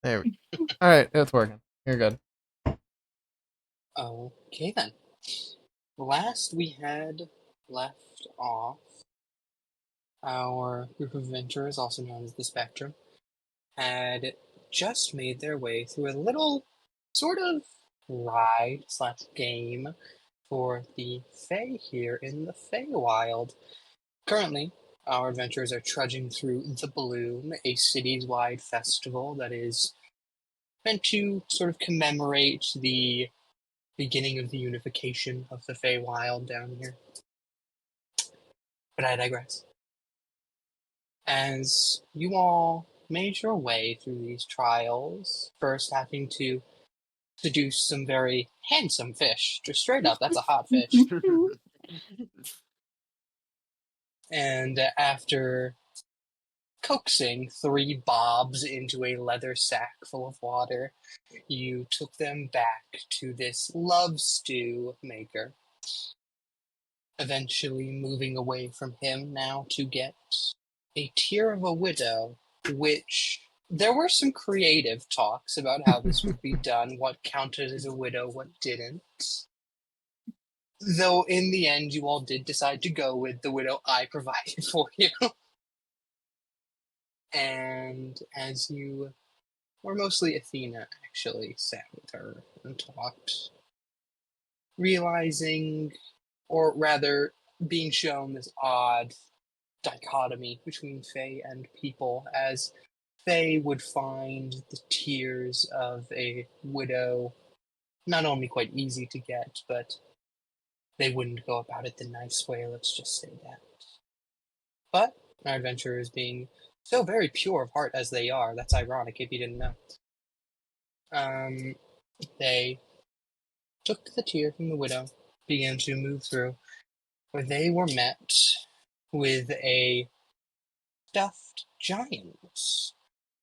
There we go. All right, it's working. You're good. Okay then. Last we had left off, our group of adventurers, also known as the Spectrum, had just made their way through a little sort of ride slash game for the Fae here in the Faewild. Currently, our adventurers are trudging through the Bloom, a cities-wide festival that is meant to sort of commemorate the beginning of the unification of the Feywild down here. But I digress. As you all made your way through these trials, first having to seduce some very handsome fish, just straight up, that's a hot fish. And after coaxing 3 bobs into a leather sack full of water, you took them back to this love stew maker, eventually moving away from him now to get a tear of a widow, which there were some creative talks about how this would be done, what counted as a widow, what didn't. Though in the end, you all did decide to go with the widow I provided for you. And as you, or mostly Athena actually, sat with her and talked, realizing, or rather being shown this odd dichotomy between Fae and people, as Fae would find the tears of a widow not only quite easy to get, but they wouldn't go about it the nice way, let's just say that. But our adventurers being so very pure of heart as they are, that's ironic if you didn't know. They took the tear from the widow, began to move through, where they were met with a stuffed giant,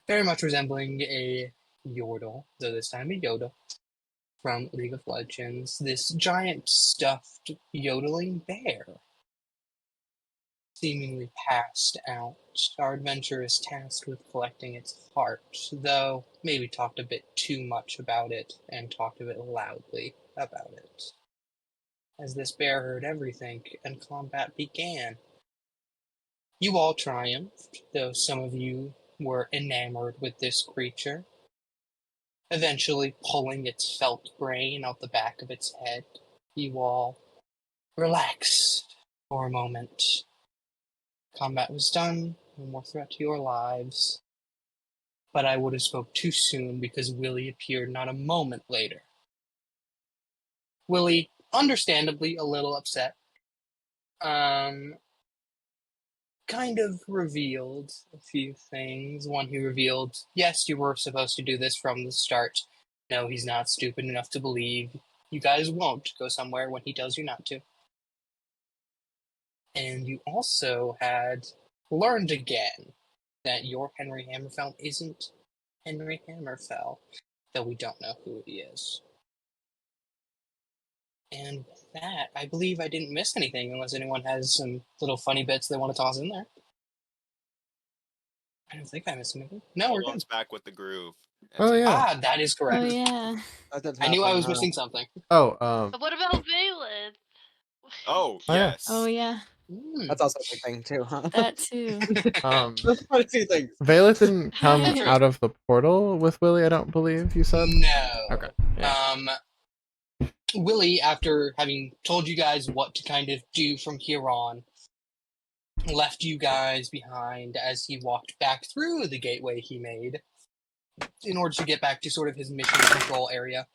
very much resembling a Yordle, though this time a Yoda from League of Legends. This giant stuffed yodeling bear, seemingly passed out. Our adventurer is tasked with collecting its heart, though maybe talked a bit too much about it and talked a bit loudly about it. As this bear heard everything and combat began. You all triumphed, though some of you were enamored with this creature, eventually pulling its felt brain out the back of its head. You all relaxed for a moment. Combat was done, no more threat to your lives. But I would have spoke too soon because Willy appeared not a moment later. Willy, understandably a little upset, kind of revealed a few things. One, he revealed, yes, you were supposed to do this from the start. No, he's not stupid enough to believe you guys won't go somewhere when he tells you not to. And you also had learned again that your Henry Hammerfell isn't Henry Hammerfell, though we don't know who he is. And with that, I believe I didn't miss anything, unless anyone has some little funny bits they want to toss in there. I don't think I missed anything. No, we're good. Back with the groove. Oh yeah. That is correct. Oh yeah. I knew I was missing something. Oh But what about Valen? Oh, Oh, yeah. yes. Oh yeah. That's also a big thing too, huh? That too. That's quite a few things. Valeth didn't come That's right. out of the portal with Willy, I don't believe you said. No. Okay. Yeah. Willy, after having told you guys what to kind of do from here on, left you guys behind as he walked back through the gateway he made in order to get back to sort of his mission control area.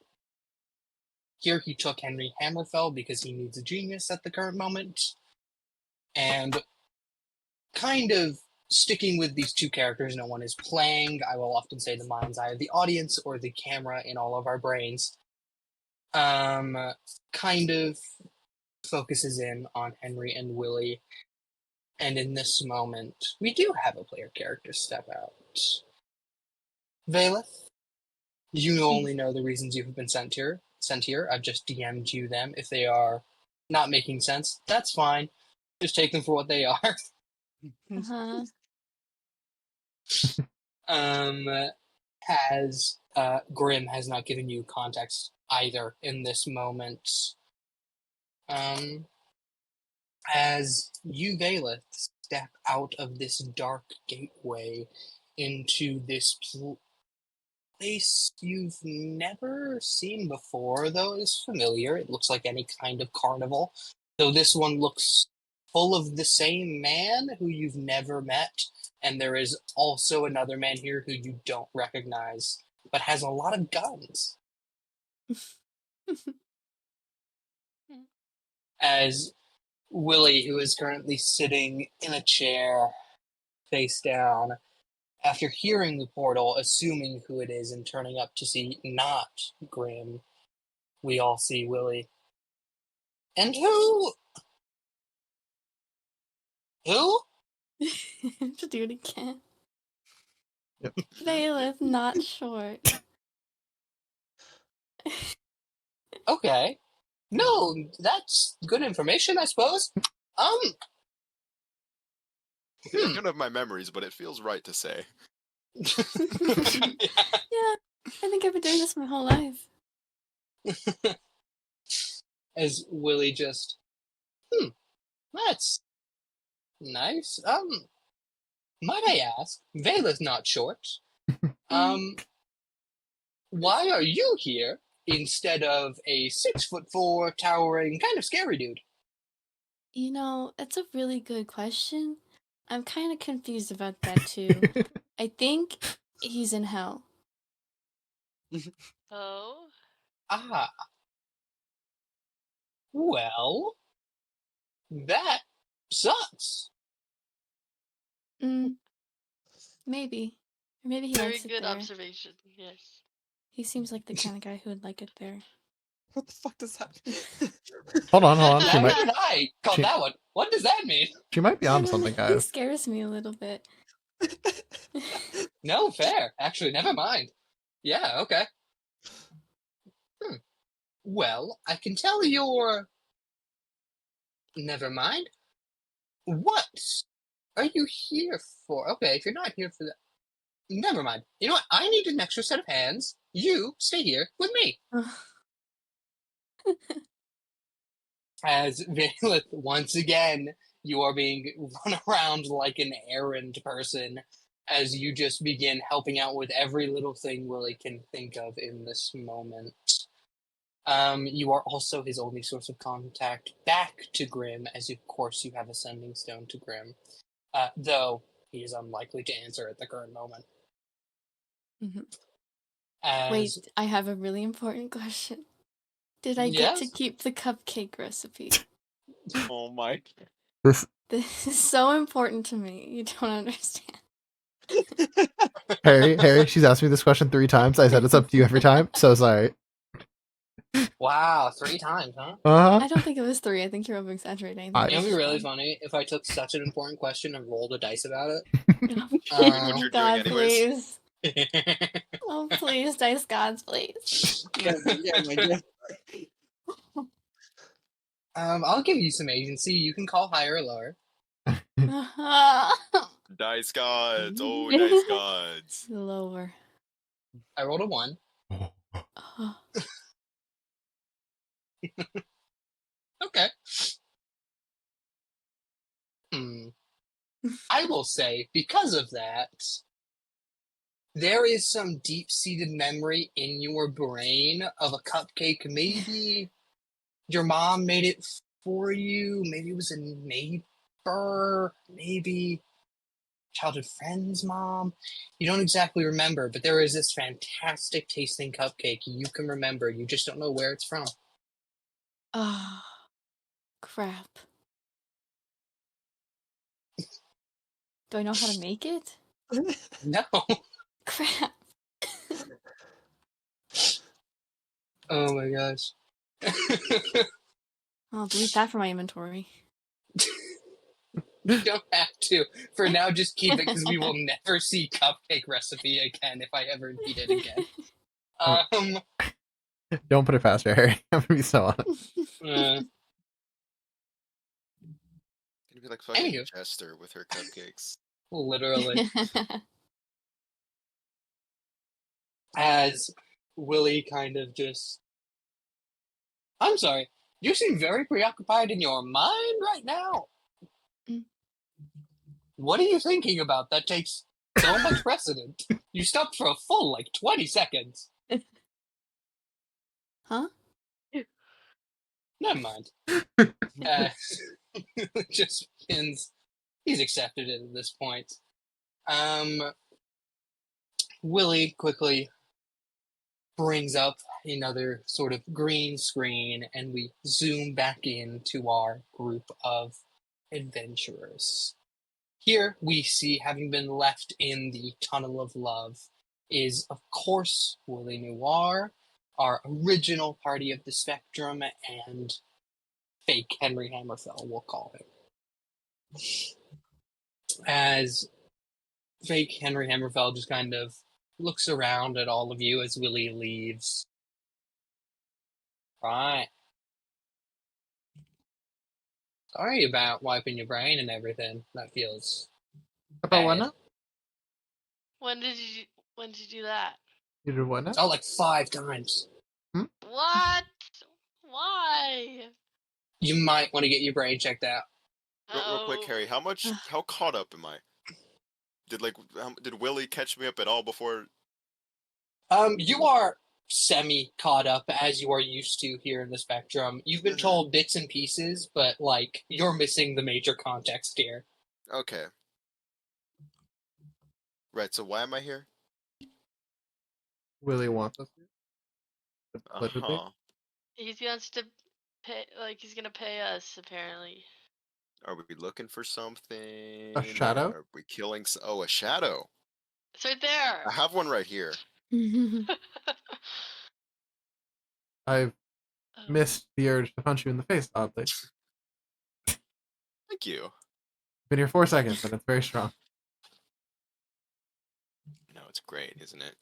Here he took Henry Hammerfell because he needs a genius at the current moment, and kind of sticking with these two characters no one is playing, I will often say the mind's eye of the audience or the camera in all of our brains, kind of focuses in on Henry and Willy. And in this moment, we do have a player character step out. Valeth, you only know the reasons you have been sent here. I've just DM'd you them. If they are not making sense, that's fine. Just take them for what they are. Uh-huh. Has Grim has not given you context either in this moment. As you, Valeth, step out of this dark gateway into this place you've never seen before, though is familiar. It looks like any kind of carnival, though this one looks full of the same man who you've never met, and there is also another man here who you don't recognize, but has a lot of guns. As Willy, who is currently sitting in a chair face down, after hearing the portal, assuming who it is and turning up to see not Grim, we all see Willy. And who? Who? To do it again. Yep. Bailiff, not short. Okay. No, that's good information, I suppose. I don't have my memories, but it feels right to say. Yeah, I think I've been doing this my whole life. As Willy just, that's nice. Might I ask, Vela's not short. Why are you here instead of a 6'4" towering kind of scary dude? You know, it's a really good question. I'm kind of confused about that too. I think he's in hell. Oh? Ah. Well, that sucks. Maybe. Or maybe he Very likes it good there. observation, yes. He seems like the kind of guy who would like it there. What the fuck does that Hold on. She Neither might, did I caught she- that one. What does that mean? she might be I on don't something, know, He guys. scares me a little bit. No, fair. Actually, never mind. Yeah, okay. Well, I can tell you're... Never mind. What are you here for? Okay, if you're not here for that... Never mind. You know what? I need an extra set of hands. You stay here with me. As Valeth, once again, you are being run around like an errand person as you just begin helping out with every little thing Willy can think of in this moment. You are also his only source of contact back to Grim, as of course you have a sending stone to Grim, though he is unlikely to answer at the current moment. As, Wait, I have a really important question. Did I get to keep the cupcake recipe? Oh my. This This is so important to me. You don't understand. Harry, she's asked me this question 3 times. I said it's up to you every time. So sorry. wow, 3 times, huh? I don't think it was 3. I think you're over exaggerating. I- It would be really funny if I took such an important question and rolled a dice about it. What you're doing God, anyways. please. Oh, please, dice gods, please. I'll give you some agency. You can call higher or lower. Dice gods. Oh, dice gods. Lower. I rolled a 1. Okay. I will say, because of that, there is some deep-seated memory in your brain of a cupcake. Maybe your mom made it for you. Maybe it was a neighbor. Maybe childhood friend's mom. You don't exactly remember, but there is this fantastic tasting cupcake you can remember. You just don't know where it's from. Oh, crap. Do I know how to make it? No. Crap. Oh my gosh. I'll delete that from my inventory. You don't have to. For now, just keep it because we will never see cupcake recipe again if I ever need it again. Don't put it past her, Harry. I'm gonna be so honest. Gonna be like fucking Anywho. Chester with her cupcakes. Literally. As Willy kind of just. I'm sorry. You seem very preoccupied in your mind right now. Mm. What are you thinking about that takes so much precedent? You stopped for a full, 20 seconds. Huh? Never mind. Just begins. He's accepted it at this point. Willy quickly brings up another sort of green screen, and we zoom back into our group of adventurers. Here we see, having been left in the Tunnel of Love, is of course Willy Noir, our original party of the Spectrum, and fake Henry Hammerfell, we'll call him. As fake Henry Hammerfell just kind of looks around at all of you as Willy leaves. Right. Sorry about wiping your brain and everything. That feels About what bad. now? When did you do that? You did what now? Oh, 5 times. What? Why? You might want to get your brain checked out. Real quick, Oh. Harry, how caught up am I? Did Willy catch me up at all before? You are semi caught up as you are used to here in the Spectrum. You've been told bits and pieces, but you're missing the major context here. Okay. Right, so why am I here? Willie wants us to. Uh-huh. He wants to pay, he's gonna pay us, apparently. Are we looking for something? A shadow? Are we killing a shadow. It's right there! I have one right here. I've Oh. missed the urge to punch you in the face, oddly. Thank you. Been here 4 seconds, and it's very strong. No, it's great, isn't it?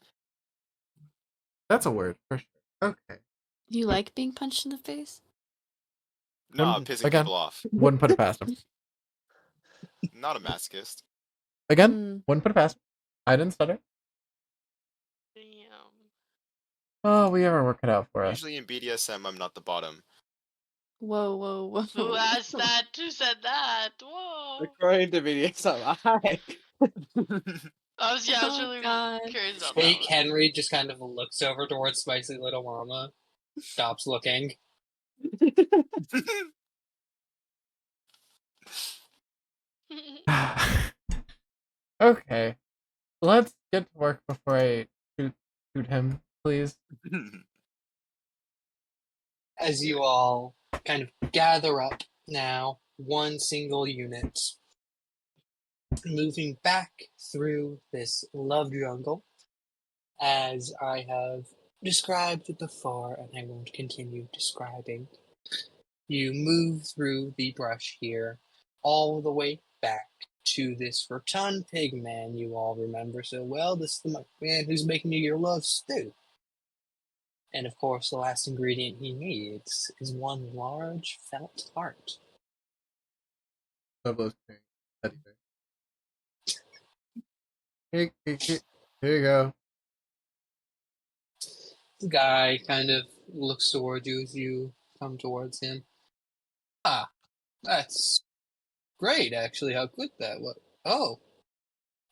That's a word, for sure. Okay. You like being punched in the face? Nah, pissing again. people off. Wouldn't put it past him. Not a masochist. Again, wouldn't put it past him. I didn't stutter. Damn. Oh, we ever work it out for us. Usually in BDSM, I'm not the bottom. Whoa, whoa, whoa. Who asked that? Who said that? Whoa. According to BDSM, I. I was Oh, really God. curious about Fake that Henry just kind of looks over towards Spicy Little Mama, stops looking. one. Okay. Let's get to work before I shoot him, please. As you all kind of gather up now, one single unit, moving back through this love jungle, as I have described before, and I won't continue describing. You move through the brush here, all the way back to this rotund pig man you all remember so well. This is the man who's making you your love stew. And of course, the last ingredient he needs is one large felt heart. Pueblo's carrying teddy bear. Here you go. The guy kind of looks towards you as you come towards him. Ah, that's great, actually, how quick that was. Oh,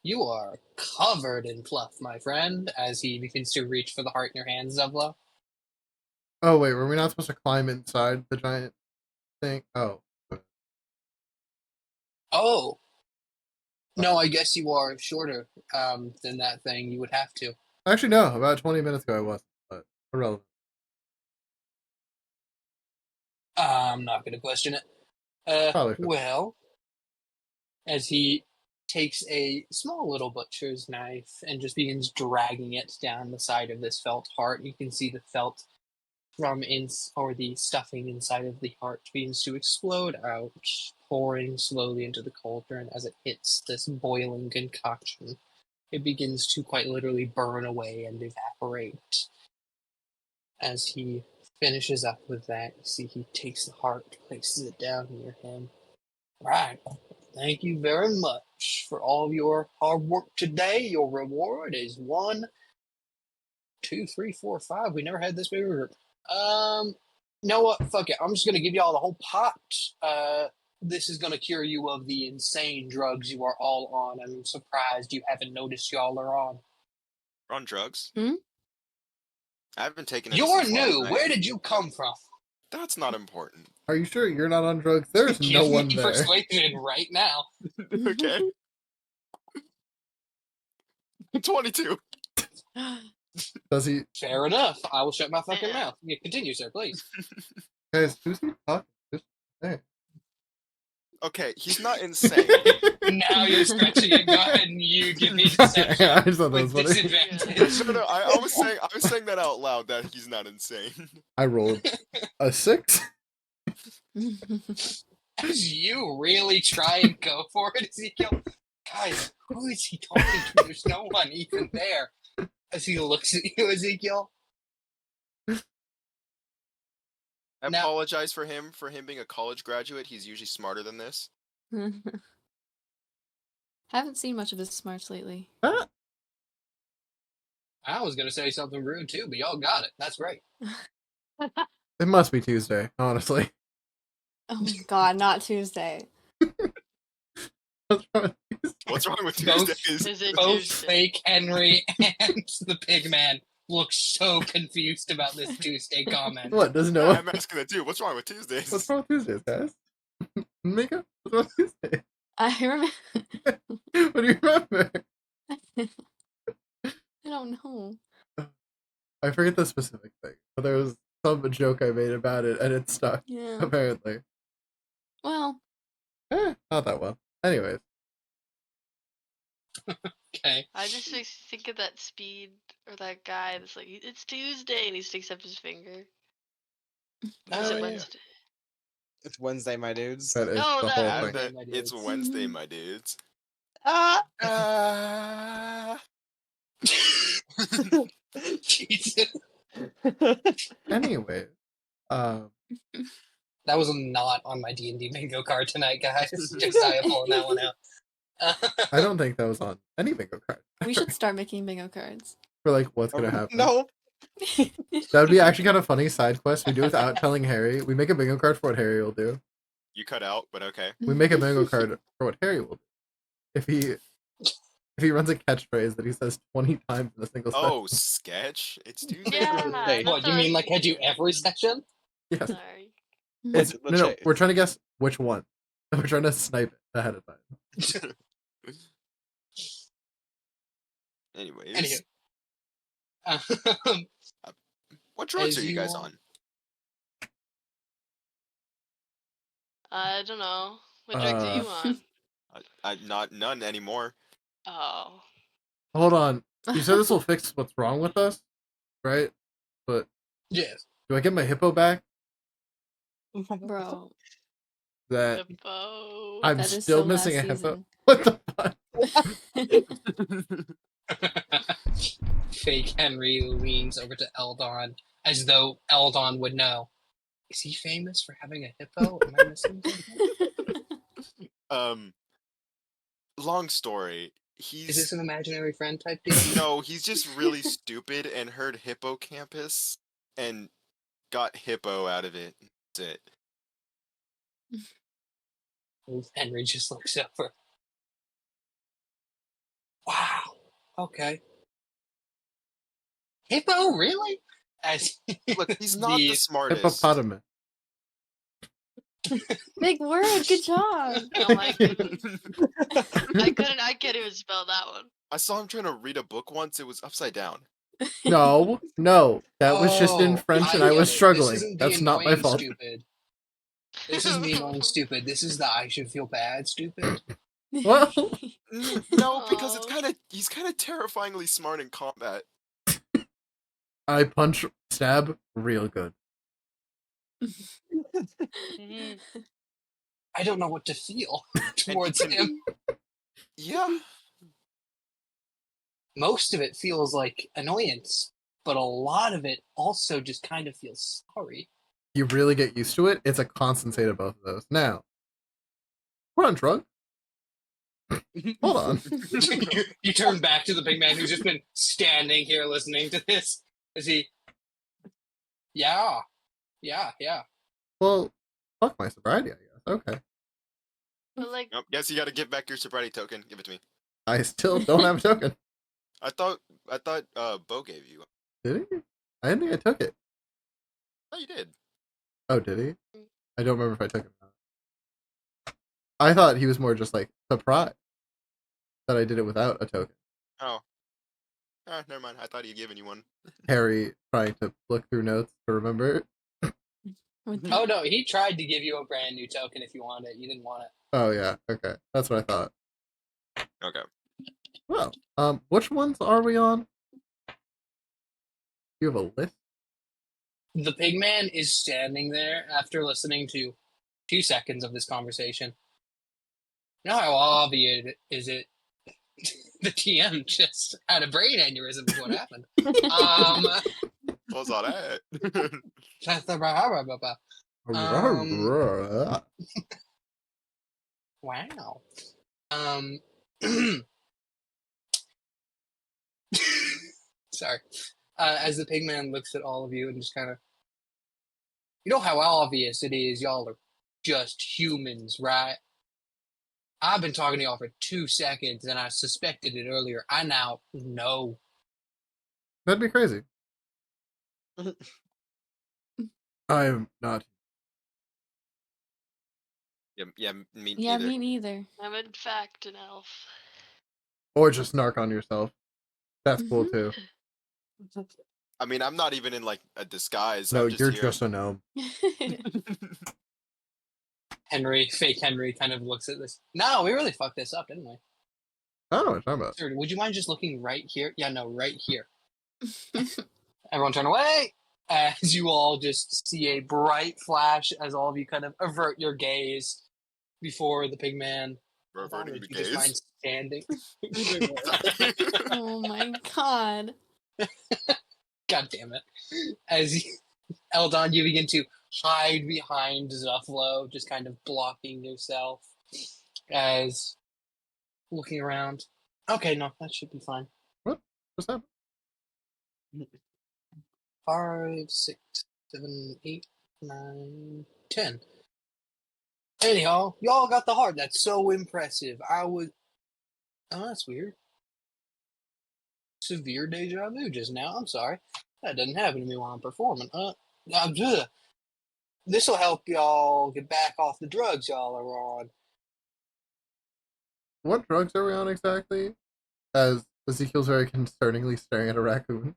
you are covered in fluff, my friend, as he begins to reach for the heart in your hands, Zevla. Oh, wait, were we not supposed to climb inside the giant thing? Oh. Oh, no, I guess you are shorter than that thing. You would have to. Actually, no. About 20 minutes ago I was, but irrelevant. I'm not going to question it. Probably for Well, as he takes a small little butcher's knife and just begins dragging it down the side of this felt heart, you can see the felt or the stuffing inside of the heart begins to explode out, pouring slowly into the cauldron as it hits this boiling concoction. It begins to quite literally burn away and evaporate. As he finishes up with that, you see he takes the heart, places it down near him. Right. Thank you very much for all your hard work today. Your reward is one 2, 3, 4, 5. We never had this big group. You know what? Fuck it. I'm just gonna give y'all the whole pot. This is gonna cure you of the insane drugs you are all on. I'm surprised you haven't noticed y'all are on. We're on drugs. Hmm? I haven't taken any You're since last new. night. Where did you come from? That's not important. Are you sure you're not on drugs? There's no Give one me there. persuasion right now. Okay. 22. Does he? Fair enough. I will shut my fucking mouth. Yeah, continue, sir, please. Guys, who's he talking? Just hey. Okay, he's not insane. Now you're stretching it. Go ahead and you give me I deception just thought that was with funny. disadvantage. No, I was saying that out loud that he's not insane. I rolled a 6. As you really try and go for it, Ezekiel. Guys, who is he talking to? There's no one even there. As he looks at you, Ezekiel. I Now- apologize for him being a college graduate. He's usually smarter than this. Haven't seen much of his smarts lately. Ah, I was gonna say something rude too, but y'all got it. That's great. it must be Tuesday, honestly. Oh my god, not Tuesday. What's wrong with Tuesday? What's wrong with Both- Tuesdays? Is it Both Tuesday? fake Henry and the pig man look so confused about this Tuesday comment. What does no? I'm asking that too. What's wrong with Tuesdays? What's wrong with Tuesdays, guys? Mika, what's wrong with Tuesdays? I remember. What do you remember? I don't know. I forget the specific thing, but there was some joke I made about it, and it stuck. Yeah. Apparently, Well, not that well. Anyways, Okay. I just think of that speed or that guy that's like, it's Tuesday, and he sticks up his finger. Or is Oh, it yeah. Wednesday? It's Wednesday, my dudes. that is No, the that- whole And thing. my it's dudes. Wednesday, my dudes. Ah! Jesus. Anyway, That was not on my D&D bingo card tonight, guys. Josiah pulling that one out. I don't think that was on any bingo card. we should start making bingo cards. For like what's gonna happen. No. That would be actually kind of funny side quest. We do it without telling Harry. We make a bingo card for what Harry will do. You cut out, but okay. We make a bingo card for what Harry will do. If he runs a catchphrase that he says 20 times in a single session. Oh, sketch? It's Tuesday. Yeah. Hey. What, you mean like I do every session? Yes. Sorry. It's, Let's no, say- we're trying to guess which one. We're trying to snipe it ahead of time. Anyways, Anywho. what drugs as are you you guys want. on? I don't know. What drugs are you on? Not none anymore. Oh. Hold on. You said this will fix what's wrong with us, right? But Yes. do I get my hippo back? Bro, That Hippo. I'm that is still so missing a last hippo. season. What the fuck? Fake Henry leans over to Eldon as though Eldon would know. Is he famous for having a hippo? Am I missing something? Long story. Is this He's an imaginary friend type deal? no, he's just really stupid and heard hippocampus and got hippo out of it. That's it. Henry just looks over. Wow. Okay. Hippo, really? As Look, he's not the smartest. Hippopotamus. Big word. Good job. Oh my goodness. I can't even spell that one. I saw him trying to read a book once. It was upside down. No, that was just in Oh, French and I get was it. struggling. This isn't the That's not my annoying fault. Stupid. This isn't the annoying stupid. This is the I should feel bad stupid. Well, No, because Aw. he's kind of terrifyingly smart in combat. I punch stab real good. Mhm. I don't know what to feel towards him. Yeah. Most of it feels like annoyance, but a lot of it also just kind of feels sorry. You really get used to it. It's a constant state of both of those. Now, we're on drug. Hold on. You turn back to the big man who's just been standing here listening to this. Is he? Yeah. Yeah. Well, fuck my sobriety, I guess. Okay. But like, Nope. Yes, you gotta give back your sobriety token. Give it to me. I still don't have a token. I thought Bo gave you. Did he? I didn't think I took it. Oh, you did. Oh, did he? I don't remember if I took it or not. I thought he was more just like surprised that I did it without a token. Oh. Ah, never mind. I thought he'd given you one. Harry trying to look through notes to remember. Oh no, he tried to give you a brand new token if you wanted it. You didn't want it. Oh yeah, okay. That's what I thought. Okay. Well, which ones are we on? You have a list? The pigman is standing there after listening to 2 seconds of this conversation. You know how obvious is it? The TM just had a brain aneurysm is what happened. What's all that? Wow. Sorry. As the pigman looks at all of you and just kind of, you know how obvious it is y'all are just humans, right? I've been talking to y'all for 2 seconds and I suspected it earlier. I now know. That'd be crazy. I'm not. Yeah, me Yeah, neither. me neither. I'm in fact an elf. Or just snark on yourself. That's cool too. I mean, I'm not even in like a disguise. No, I'm just you're here. just a gnome. Fake Henry kind of looks at this. No, we really fucked this up, didn't we? I don't know what you're talking about. Sir, would you mind just looking right here? Yeah, no, right here. Everyone turn away as you all just see a bright flash as all of you kind of avert your gaze before the pigman. We're averting the Would you just mind gaze. standing? Oh my god. God damn it. As Eldon, you begin to hide behind Zuffalo, just kind of blocking yourself as looking around. Okay, no, that should be fine. What? What's that? 5, 6, 7, 8, 9, 10. Anyhow, y'all got the heart. That's so impressive. Oh, that's weird. Severe deja vu just now. I'm sorry. That doesn't happen to me while I'm performing. This will help y'all get back off the drugs y'all are on. What drugs are we on exactly? As Ezekiel's very concerningly staring at a raccoon.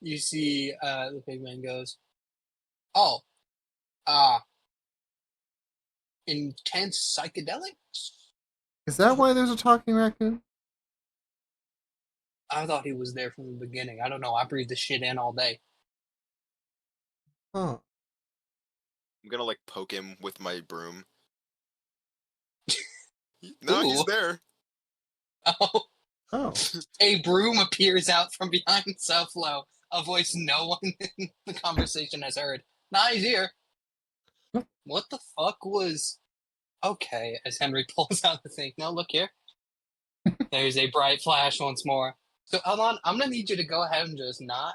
You see, the pigman goes, "Oh, intense psychedelics." Is that why there's a talking raccoon? I thought he was there from the beginning. I don't know. I breathe the shit in all day. Huh. I'm gonna like poke him with my broom. No, he's Ooh. there. Oh, Oh. a broom appears out from behind Southflow, a voice no one in the conversation has heard. Nah, he's here. What the fuck was... Okay, as Henry pulls out the thing. No, look here. There's a bright flash once more. So, Alon, I'm gonna need you to go ahead and just not.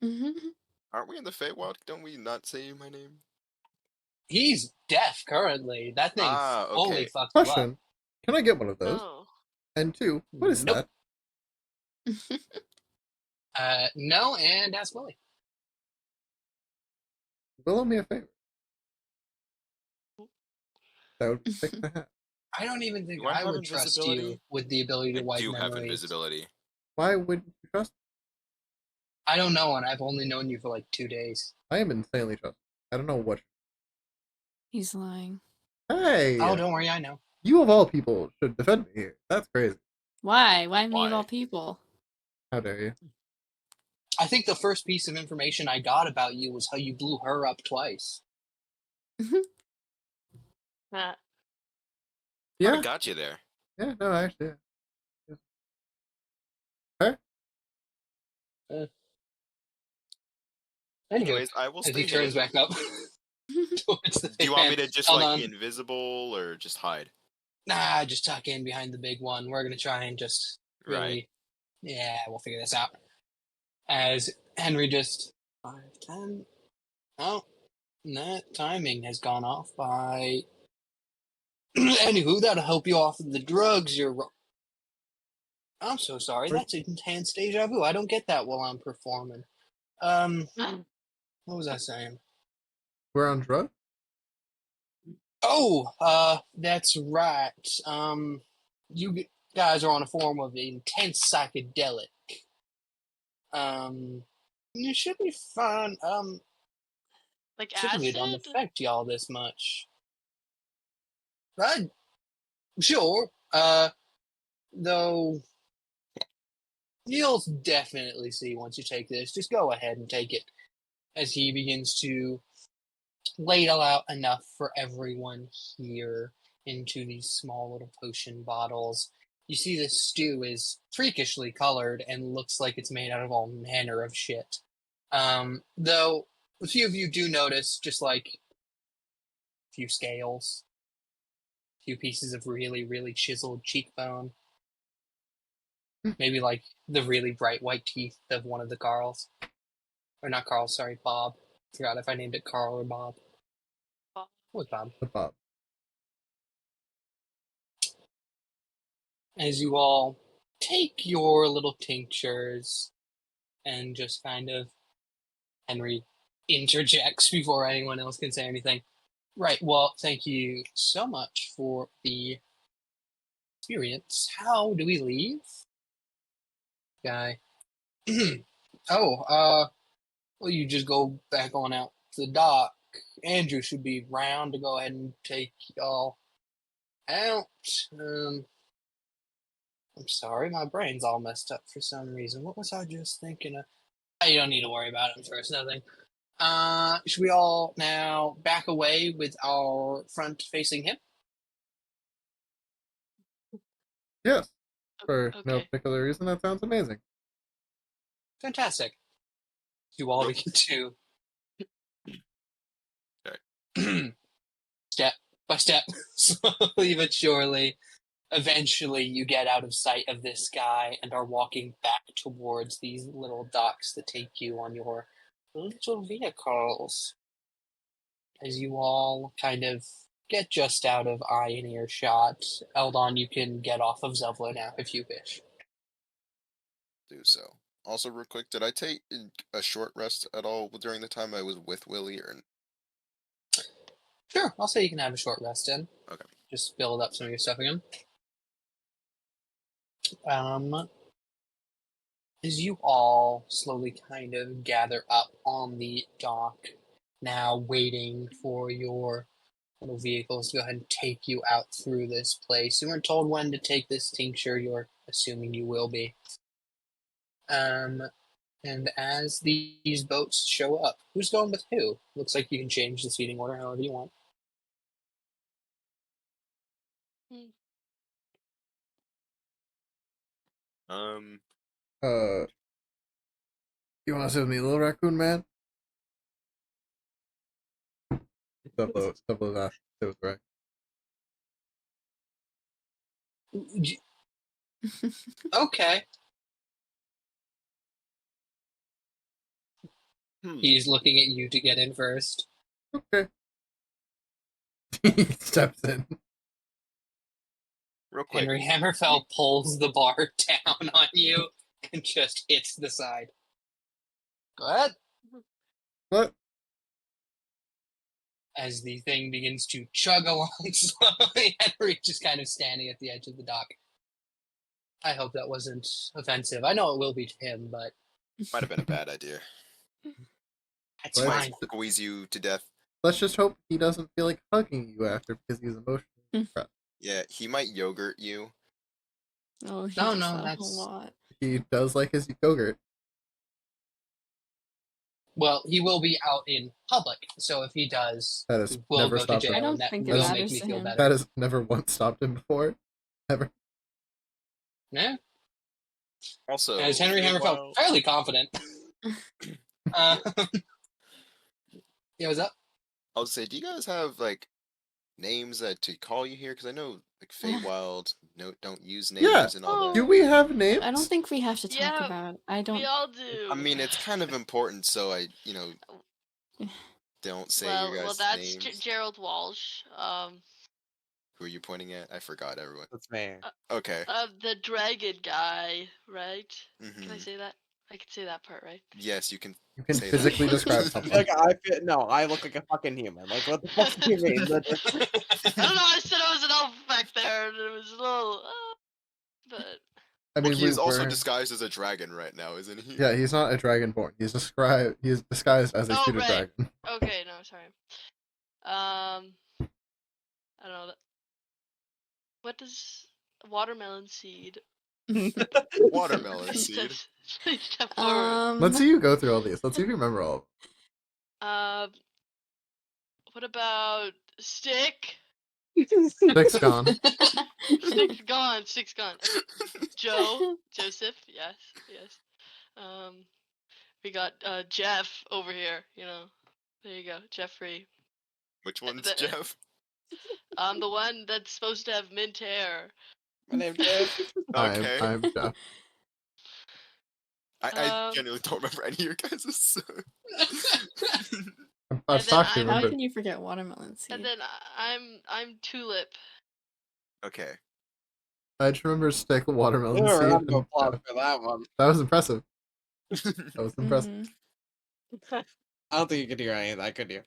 Aren't we in the Faewild? Don't we not say my name? He's deaf currently. That thing fully okay. fucked you up. Question. Can I get one of those? Oh. And 2, what is Nope. that? No, and ask Willy. Will me a favor. That would fix the hat. I don't even think Do I I have would trust invisibility? you with the ability to I wipe do have memories. invisibility. Why wouldn't you trust me? I don't know, and I've only known you for like 2 days. I am insanely trustworthy. I don't know what. He's lying. Hey! Oh, don't worry, I know. You of all people should defend me here. That's crazy. Why? Why me of Why? all people? How dare you? I think the first piece of information I got about you was how you blew her up twice. Nah. Yeah? I got you there. Yeah, no, actually. Yeah. Okay. Anyway, Anyways, I will as stay he turns hidden. back up towards the Do you want me fan. to just Hold like on. be invisible or just hide? Nah, just tuck in behind the big one. We're gonna try and just really Right. Yeah, we'll figure this out. As Henry just 5, 10. Oh, that timing has gone off by. Anywho, that'll help you off of the drugs you're. I'm so sorry. That's intense deja vu. I don't get that while I'm performing. What was I saying? We're on drugs? Oh, that's right. You guys are on a form of intense psychedelic. You should be fine. Like Typically don't acid? affect y'all this much. Right? Sure. Though you'll definitely see once you take this. Just go ahead and take it. As he begins to ladle out enough for everyone here into these small little potion bottles. You see this stew is freakishly colored and looks like it's made out of all manner of shit. Though a few of you do notice just like a few scales, a few pieces of really, really chiseled cheekbone. Maybe like the really bright white teeth of one of the Carls. Or not Carl, sorry, Bob. Forgot if I named it Carl or Bob. Bob. What was Bob? The Bob. As you all take your little tinctures and just kind of Henry interjects before anyone else can say anything. Right, well, thank you so much for the experience. How do we leave? Guy. Well, you just go back on out to the dock. Andrew should be round to go ahead and take y'all out. I'm sorry, my brain's all messed up for some reason. What was I just thinking of? You don't need to worry about it first, nothing. Should we all now back away with our front facing him? Yes. For no Okay. particular reason, that sounds amazing. Fantastic. You all Nope. begin to Okay. step by step, slowly but surely. Eventually, you get out of sight of this guy and are walking back towards these little docks that take you on your little vehicles. As you all kind of get just out of eye and earshot, Eldon, you can get off of Zevla now if you wish. Do so. Also, real quick, did I take a short rest at all during the time I was with Willy, or Sure, I'll say you can have a short rest in. okay? Just build up some of your stuff again. As you all slowly kind of gather up on the dock, now waiting for your little vehicles to go ahead and take you out through this place. You weren't told when to take this tincture, you're assuming you will be. And as these boats show up, who's going with who? Looks like you can change the seating order however you want. You want to sit with me, little raccoon man? Double that. It was right. Okay. He's looking at you to get in first. Okay. He steps in. Real quick. Henry Hammerfell pulls the bar down on you and just hits the side. Go ahead. What? As the thing begins to chug along slowly, Henry just kind of standing at the edge of the dock. I hope that wasn't offensive. I know it will be to him, but Might have been a bad idea. that's What? fine. Squeeze you to death. Let's just hope he doesn't feel like hugging you after because he's emotionally depressed. Yeah, he might yogurt you. Oh, he No, does no, that a that's- lot. He does like his yogurt. Well, he will be out in public, so if he does, That has he will never go to stopped jail, him. I don't and that think it will matters make me to feel him. better. That has never once stopped him before. Ever. Yeah. Also, As Henry Hammer felt meanwhile- fairly confident. Yeah, what's up? I would say, do you guys have like names that to call you here? Because I know Like faewild, no, don't use Yeah. names and all Oh. that. Do we have names? I don't think we have to talk Yeah, about it. I don't. We all do. I mean, it's kind of important, so I, don't say your well, guys' that's names. Gerald Walsh. Who are you pointing at? I forgot everyone. That's me. Okay. The dragon guy, right? Can I Mhm. say that? I can say that part, right? Yes, you can. You can say physically that. describe someone. Like I look like a fucking human. Like what the fuck do you mean? I don't know. I said I was an elf back there, and it was a little, but I Well, mean, he is also we're- disguised as a dragon right now, isn't he? Yeah, he's not a dragonborn. He's disguised as a Oh, pseudo right. dragon. okay, no, sorry. I don't know. What does watermelon seed? Watermelon Please seed. step forward. Let's see you go through all these. Let's see if you remember all of What about stick? them. Thick's gone. Stick's gone. Stick's gone. Joseph. Yes. We got Jeff over here. There you go, Jeffrey. Which one's the- Jeff? The one that's supposed to have mint hair. My name's Jeff. Okay. I'm Jeff. I genuinely don't remember any of your guys'. I've talked to you, How remember? can you forget watermelon seed? And then I'm Tulip. Okay. I just remember stick, watermelon Ooh, seed. round of and applause Jeff. for that one. That was impressive. That was impressive. Mhm. I don't think you could hear any of that, could you?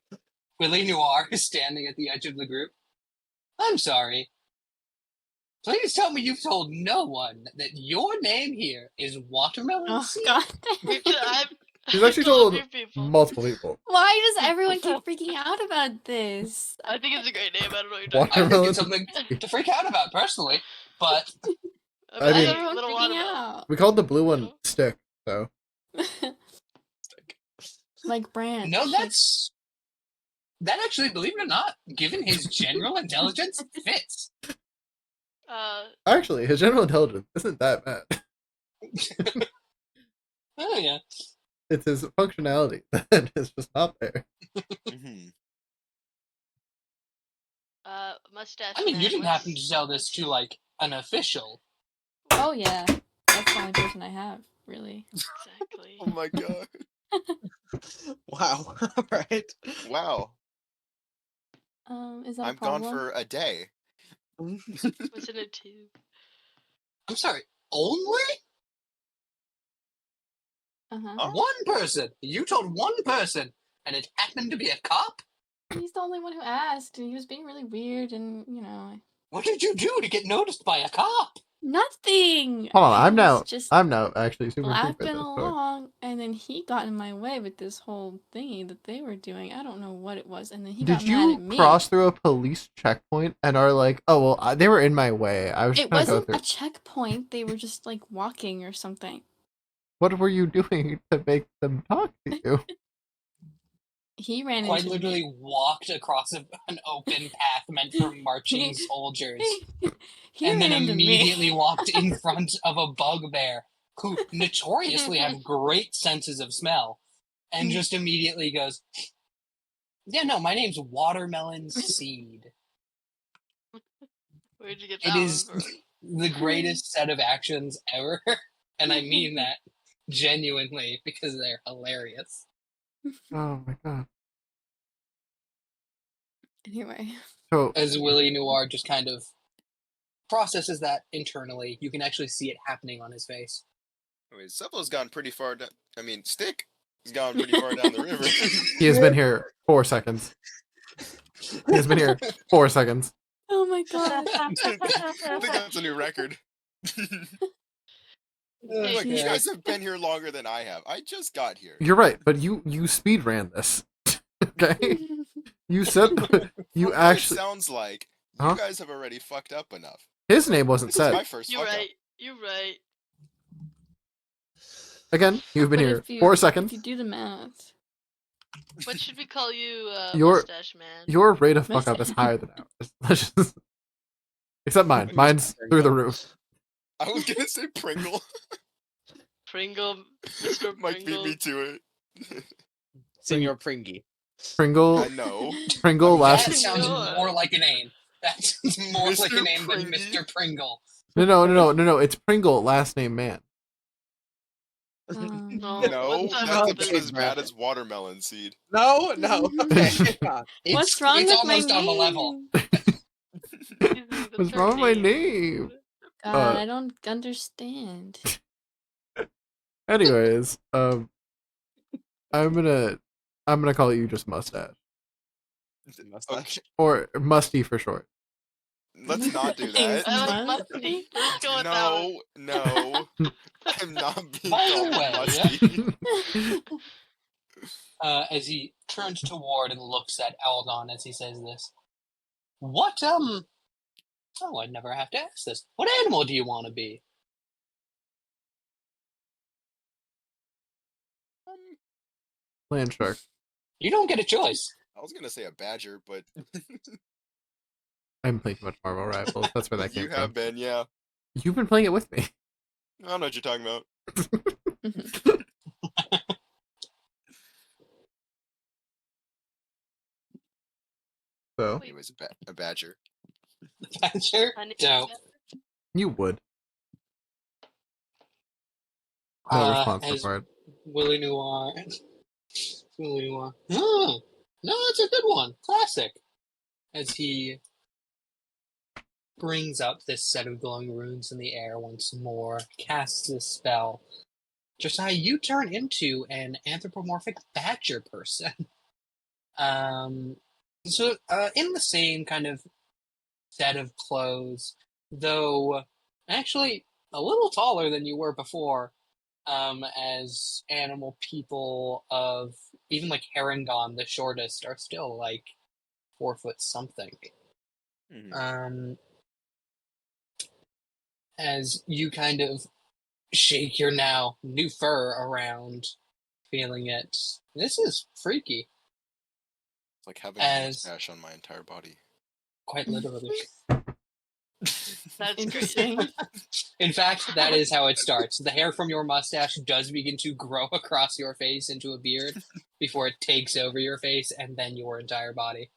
Willy Noir is standing at the edge of the group. I'm sorry. Please tell me you've told no one that your name here is Watermelon Oh Seed. god. He's actually a told few people. multiple people. Why does everyone keep freaking out about this? I think it's a great name. I don't know what you're talking I think Watermelon. it's something to freak out about personally, but about. I Why mean- is everyone Little freaking watermelon. out? We called the blue one stick, so Like branch. no, like- that actually, believe it or not, given his general intelligence, fits. actually his general intelligence isn't that bad. Oh yeah. It's his functionality that is just not there. Mm-hmm. Mustache. I mean, you man, didn't what's- happen to tell this to like an official. Oh yeah, that's the only person I have, really. Exactly. Oh my god. Wow. Right. Wow. Is that a I'm gone problem? for a day. What's in it too? I'm sorry, only Uh-huh. Oh. one person. You told one person, and it happened to be a cop. He's the only one who asked, and he was being really weird, and What did you do to get noticed by a cop? nothing. Hold on, I I'm was now just I'm now actually super intrigued by laughing this story. along, and then he got in my way with this whole thingy that they were doing. I don't know what it was, and then he Did got mad you at me. cross through a police checkpoint and are like, oh well, they were in my way. I was just It gonna go wasn't through. a checkpoint. They were just like walking or something. What were you doing to make them talk to you? He ran Quite into literally me. walked across an open path meant for marching soldiers, He and then ran into immediately me. walked in front of a bugbear who notoriously have great senses of smell, and just immediately goes, "Yeah, no, my name's Watermelon Seed." Where'd you get It that is one from? the greatest set of actions ever, and I mean that genuinely because they're hilarious. Oh my god. Anyway. So As Willy Noir just kind of processes that internally, you can actually see it happening on his face. I mean, Seppo's gone pretty far down. I mean, Stick has gone pretty far down the river. he has been here 4 seconds. He has been here 4 seconds. Oh my god. I think that's a new record. Look, you Okay. guys have been here longer than I have. I just got here. You're right, but you speed ran this. Okay? You said you From what actually It sounds like Huh? you guys have already fucked up enough. his name wasn't This is said. my first You're fuck up. right. You're right. Again, you've been But here if you- 4 If seconds. you do the math. What should we call you, Your- mustache man? Your rate of fuck up is higher than ours. Let's just- Except mine. Mine's through the roof. I was gonna say Pringle. Pringle, Mr. Mike beat Pringle. me to it. Senor Pringy. Pringle I know. Pringle I'm last That sounds Sure. more like a name. That's more like a Mr. name than Pringy? Mr. Pringle. No. It's Pringle, last name Man. No, No, what the that's fuck? just as bad as watermelon seed. No. Okay. What's wrong it's with almost my on the level. name? Excuse me, that's What's her wrong with my name? God, I don't understand. Anyways, I'm gonna call you just Mustache. Mustache. Or Musty for short. Let's not do that. I like Musty? Musty. Let's go with that one. No. I'm not being By the called way, Musty. As he turns toward and looks at Eldon as he says this. What, oh, I'd never have to ask this. What animal do you want to be? Land shark. You don't get a choice. I was gonna say a badger, but I'm playing too much Marvel Rivals. That's where that came you from. have been, yeah. You've been playing it with me. I don't know what you're talking about. So Anyways, a badger. Badger? Honey- Dope. you would. No response As required. Willy Noir. Willy Noir. Oh, no, that's a good one. Classic. As he brings up this set of glowing runes in the air once more, casts this spell. Josiah, you turn into an anthropomorphic badger person. In the same kind of set of clothes, though actually a little taller than you were before, as animal people of even like Harangon, the shortest, are still like 4 foot something. Mhm. As you kind of shake your now new fur around, feeling it. This is freaky, It's like having a as mustache on my entire body. quite literally. That's Interesting. crazy. In fact, that is how it starts. The hair from your mustache does begin to grow across your face into a beard before it takes over your face and then your entire body.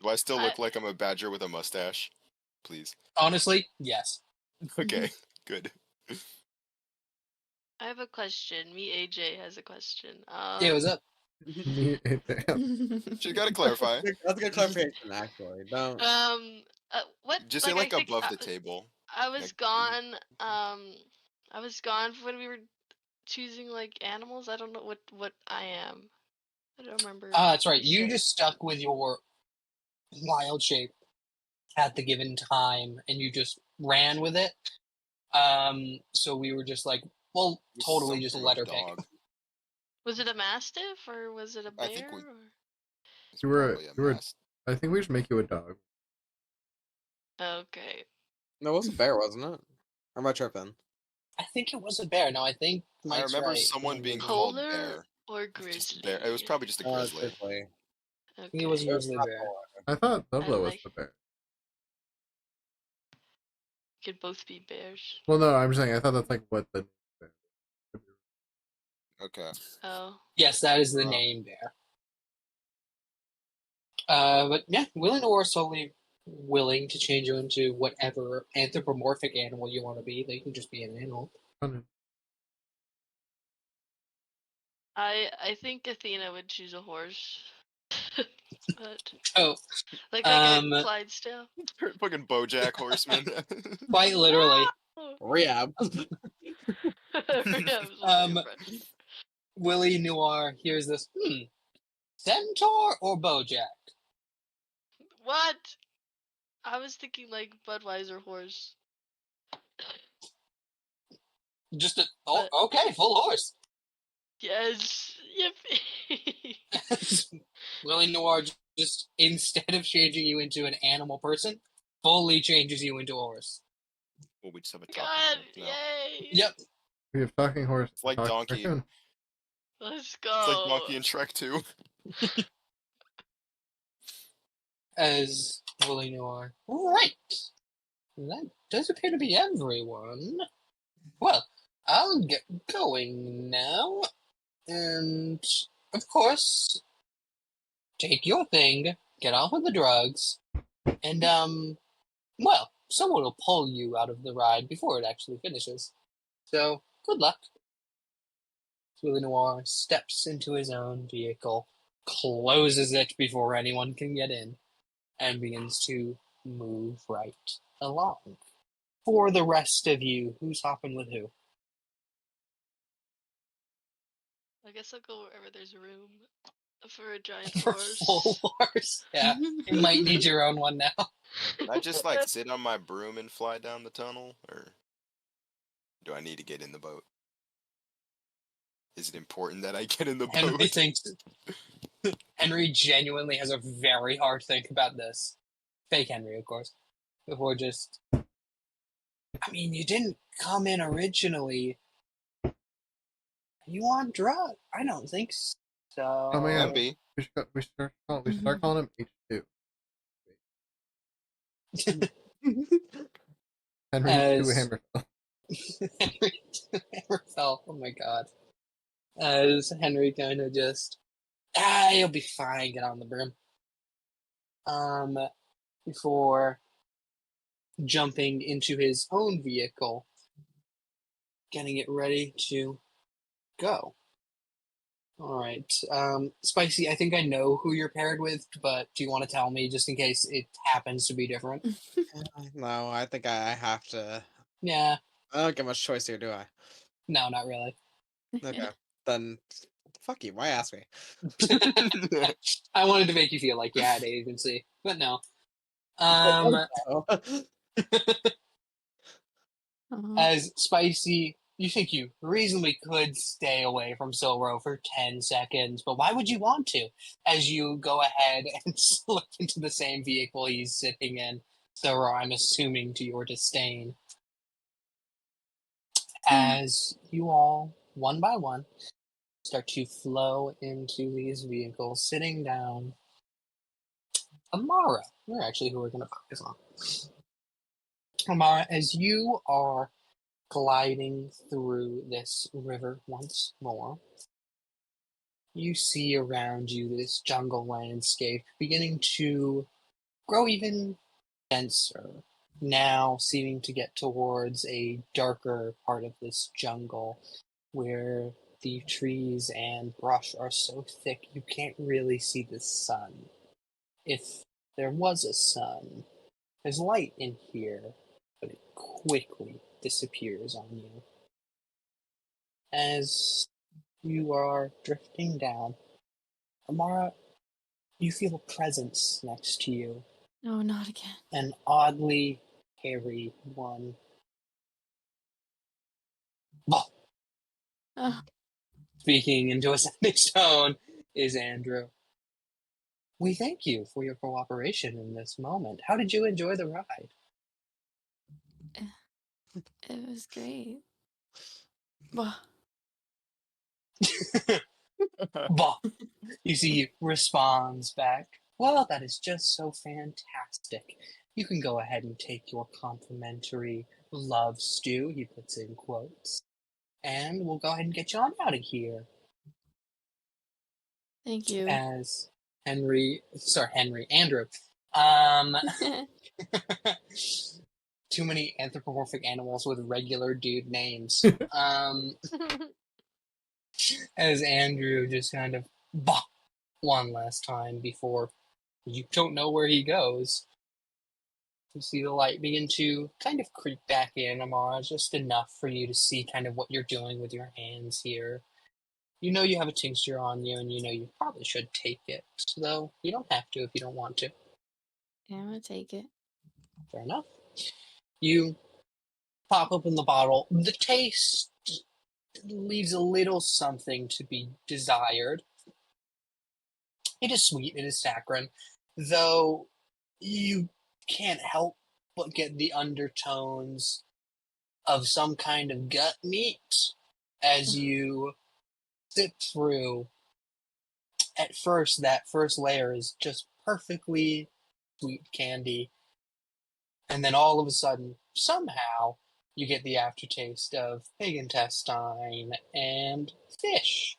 Do I still look like I'm a badger with a mustache? Please. Honestly, yes. Okay, good. I have a question. Me AJ has a question. Yeah, what's up? She's gotta clarify. That's a good clarification, actually. Don't. What? Just say I like think above the table. I was Like, gone. I was gone when we were choosing like animals. I don't know what I am. I don't remember. That's right. what You said. just stuck with your wild shape at the given time and you just ran with it. So we were just like, well, This is totally some just form let of her pick. dog. Was it a mastiff or was it a bear? I think we- or- It's You were- probably a you were- mast. I think we should make you a dog. Okay. No, it was a bear, wasn't it? Or am I tripping? I think it was a bear. No, I think I Mike's remember right. someone being I called Polar bear. or Just grizzly? bear. It was probably just a grizzly. Grizzly. Okay. think it was a It was grizzly not bear. polar. I thought Pueblo was like- the bear. Could both be bears. Well, no, I'm saying I thought that's like what the. Okay. Oh. Yes, that is the Wow. name bear. But yeah, Willy Noir is totally willing to change you into whatever anthropomorphic animal you want to be. They can just be an animal. I think Athena would choose a horse. But Oh, like Um, a Clydesdale. Fucking BoJack Horseman. quite literally. No! Rehab. Yeah, I'm Willy Noir hears this. Centaur or Bojack? What? I was thinking like Budweiser horse. Just a But- okay, full horse. Yes. Yippee. Willy Noir just instead of changing you into an animal person, fully changes you into a horse. Well, we just have a talking God, horse now. yay. Yep. We have talking horse. It's like talking Donkey. raccoon. Let's It's like go. Donkey and Shrek 2. As Willy Noir. Right. That does appear to be everyone. Well, I'll get going now. And, of course, take your thing, get off of the drugs, And, well, someone will pull you out of the ride before it actually finishes. So, good luck. Willy Noir steps into his own vehicle, closes it before anyone can get in, and begins to move right along. For the rest of you, who's hopping with who? I guess I'll go wherever there's room for a giant For horse. full horse? Yeah, you might need your own one now. Can I just like sit on my broom and fly down the tunnel, or do I need to get in the boat? Is it important that I get in the Henry boat? thinks. Henry genuinely has a very hard think about this. Fake Henry, of course. Before just. I mean, you didn't come in originally. You want drugs? I don't think so. Oh my Can god. be. We should start calling him H2. Henry As 2 Hammerfell. Henry fell. Oh my god. As Henry kind of just, you'll be fine. Get on the broom. Before jumping into his own vehicle, getting it ready to go. All right. Spicy, I think I know who you're paired with, but do you want to tell me just in case it happens to be different? No, I think I have to. Yeah. I don't get much choice here, do I? No, not really. Okay. Then, fuck you. Why ask me? I wanted to make you feel like you had agency, but no. Um, as Spicy, you think you reasonably could stay away from Silro for 10 seconds, but why would you want to? As you go ahead and slip into the same vehicle he's sitting in, Silro, I'm assuming to your disdain. As you all, one by one, start to flow into these vehicles, sitting down. Amara, you're actually who we're going to focus on. Amara, as you are gliding through this river once more, you see around you this jungle landscape beginning to grow even denser, now seeming to get towards a darker part of this jungle where the trees and brush are so thick you can't really see the sun. If there was a sun, there's light in here, but it quickly disappears on you. As you are drifting down, Amara, you feel a presence next to you. No, not again. An oddly hairy one. Bah! Oh, Speaking into a sending tone is Andrew. We thank you for your cooperation in this moment. How did you enjoy the ride? it was great. Well, Bah! You see, responds back. Well, that is just so fantastic. You can go ahead and take your complimentary love stew, he puts in quotes, and we'll go ahead and get you on out of here. thank you. As Andrew. Too many anthropomorphic animals with regular dude names. As Andrew just kind of bah one last time before you don't know where he goes. You see the light begin to kind of creep back in, Amara, just enough for you to see kind of what you're doing with your hands here. You know you have a tincture on you, and you know you probably should take it, though you don't have to if you don't want to. Yeah, I'm gonna take it. Fair enough. You pop open the bottle. The taste leaves a little something to be desired. It is sweet, it is saccharine, though you can't help but get the undertones of some kind of gut meat as you sip through. At first, that first layer is just perfectly sweet candy, and then all of a sudden, somehow, you get the aftertaste of pig intestine and fish.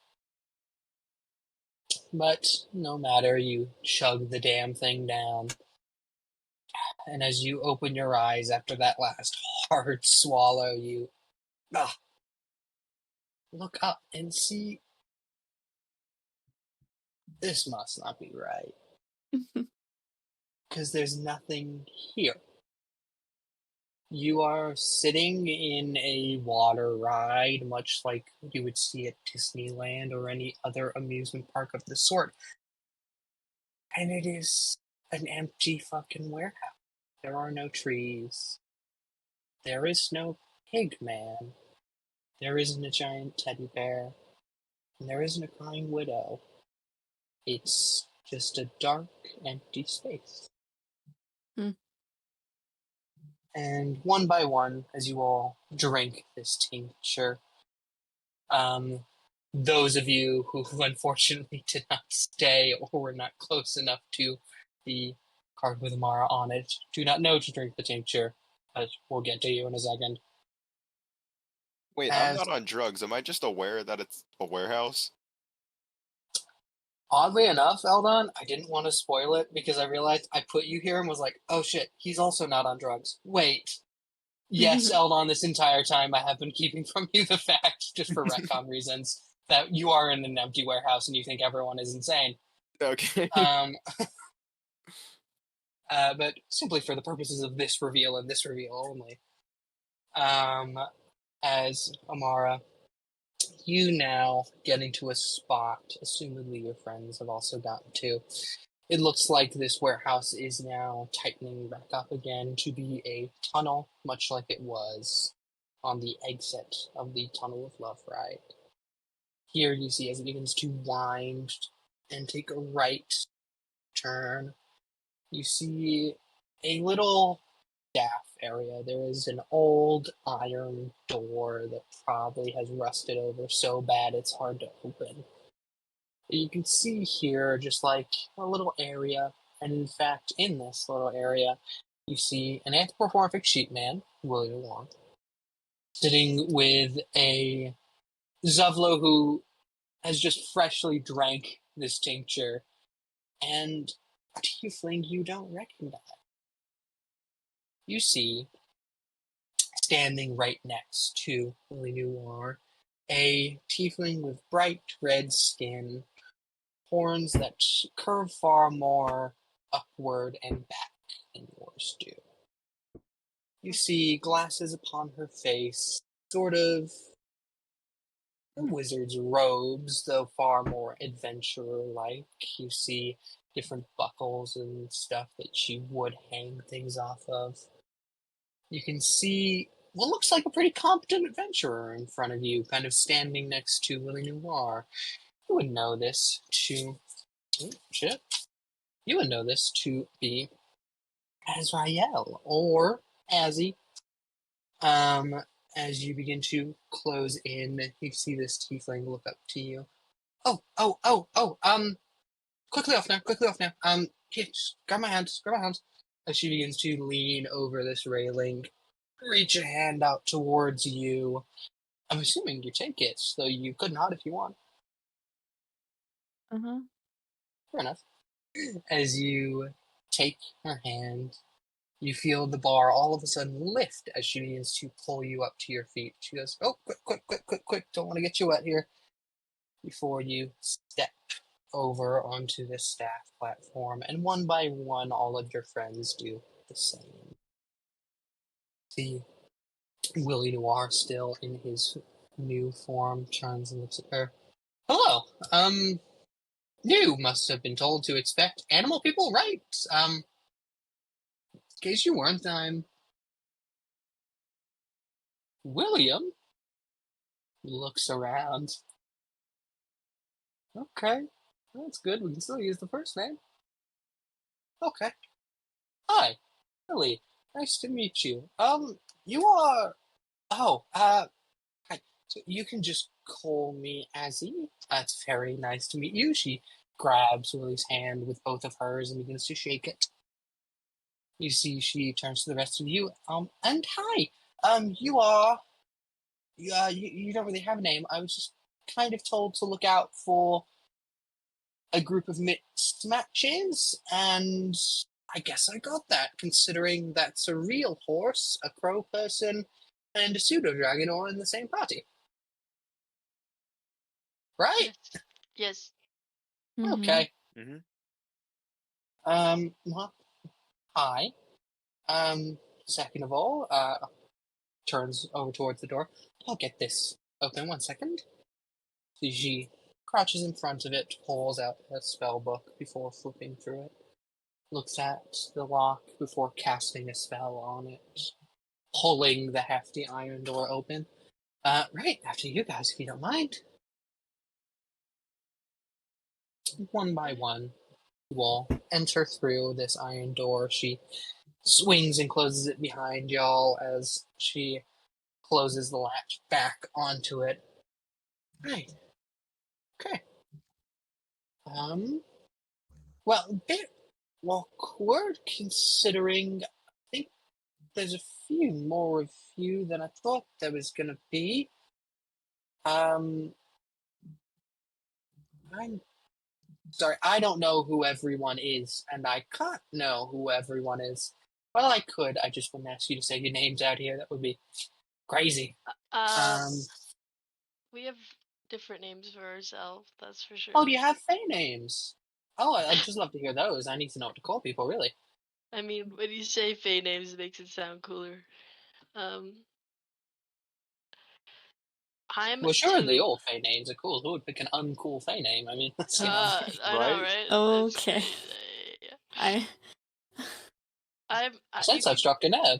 But no matter, you chug the damn thing down. And as you open your eyes after that last hard swallow, you look up and see this must not be right. Because there's nothing here. You are sitting in a water ride, much like you would see at Disneyland or any other amusement park of the sort. And it is an empty fucking warehouse. There are no trees. There is no pig man. There isn't a giant teddy bear. And there isn't a crying widow. It's just a dark, empty space. And one by one, as you all drink this tincture, those of you who unfortunately did not stay or were not close enough to the card with Amara on it do not know to drink the tincture, but we'll get to you in a second. Wait, I'm As not on drugs. Am I just aware that it's a warehouse? oddly enough, Eldon, I didn't want to spoil it because I realized I put you here and was like, oh shit, he's also not on drugs. Wait. Yes, Eldon, this entire time I have been keeping from you the fact, just for retcon reasons, that you are in an empty warehouse and you think everyone is insane. Okay. But simply for the purposes of this reveal and this reveal only. As Amara, you now getting to a spot, assumedly your friends have also gotten to. It looks like this warehouse is now tightening back up again to be a tunnel, much like it was on the exit of the Tunnel of Love ride. Here you see as it begins to wind and take a right turn, you see a little staff area. There is an old iron door that probably has rusted over so bad it's hard to open. You can see here just like a little area, and in fact, in this little area, you see an anthropomorphic sheep man, Willy Long, sitting with a Zuvlo who has just freshly drank this tincture, and a tiefling you don't recognize. You see, standing right next to Willy Noir, a tiefling with bright red skin, horns that curve far more upward and back than yours do. You see glasses upon her face, sort of wizard's robes, though far more adventurer-like. You see different buckles and stuff that she would hang things off of. You can see what looks like a pretty competent adventurer in front of you, kind of standing next to Willy Noir. You would know this to... Oh, shit. You would know this to be Azrael, or Azzy. As you begin to close in, you see this tiefling look up to you. Quickly off now. Here, just grab my hand. As she begins to lean over this railing, reach a hand out towards you. I'm assuming you take it, so you could not if you want. Fair enough. As you take her hand, you feel the bar all of a sudden lift as she begins to pull you up to your feet. She goes, oh, quick, don't want to get you wet here. Before you step over onto this staff platform, and one by one, all of your friends do the same. See Willy Noir still in his new form turns and looks at her. Hello, you must have been told to expect animal people, right? In case you weren't, I'm William. Looks around. Okay, that's good. We can still use the first name. Okay. Hi, Lily. Nice to meet you. You are. Hi. So you can just call me Azzy. It's very nice to meet you. She grabs Lily's hand with both of hers and begins to shake it. You see, she turns to the rest of you. And hi. You are. You don't really have a name. I was just kind of told to look out for a group of mixed matches, and I guess I got that, considering that's a real horse, a crow person, and a pseudo-dragon all in the same party. Right? Yes. Yes. Mhm. Okay. Mhm. Well, hi. Second of all, turns over towards the door. I'll get this open 1 second. She crouches in front of it, pulls out a spell book before flipping through it, looks at the lock before casting a spell on it, pulling the hefty iron door open. Right, after you guys, if you don't mind. One by one, you all enter through this iron door. She swings and closes it behind y'all as she closes the latch back onto it. Right. Okay. Well, a bit awkward considering I think there's a few more of you than I thought there was gonna be. I'm sorry, I don't know who everyone is, and I can't know who everyone is. Well, I could, I just wouldn't ask you to say your names out here. That would be crazy. We have different names for ourselves. That's for sure. Oh, do you have fae names? Oh, I'd just love to hear those. I need to know what to call people, really. I mean, when you say fae names, it makes it sound cooler. I'm Well, surely two. all fae names are cool. Who would pick an uncool fae name? I mean, that's, you know. I know, right? Okay. It's, I'm. You Since I've can. struck a nerve.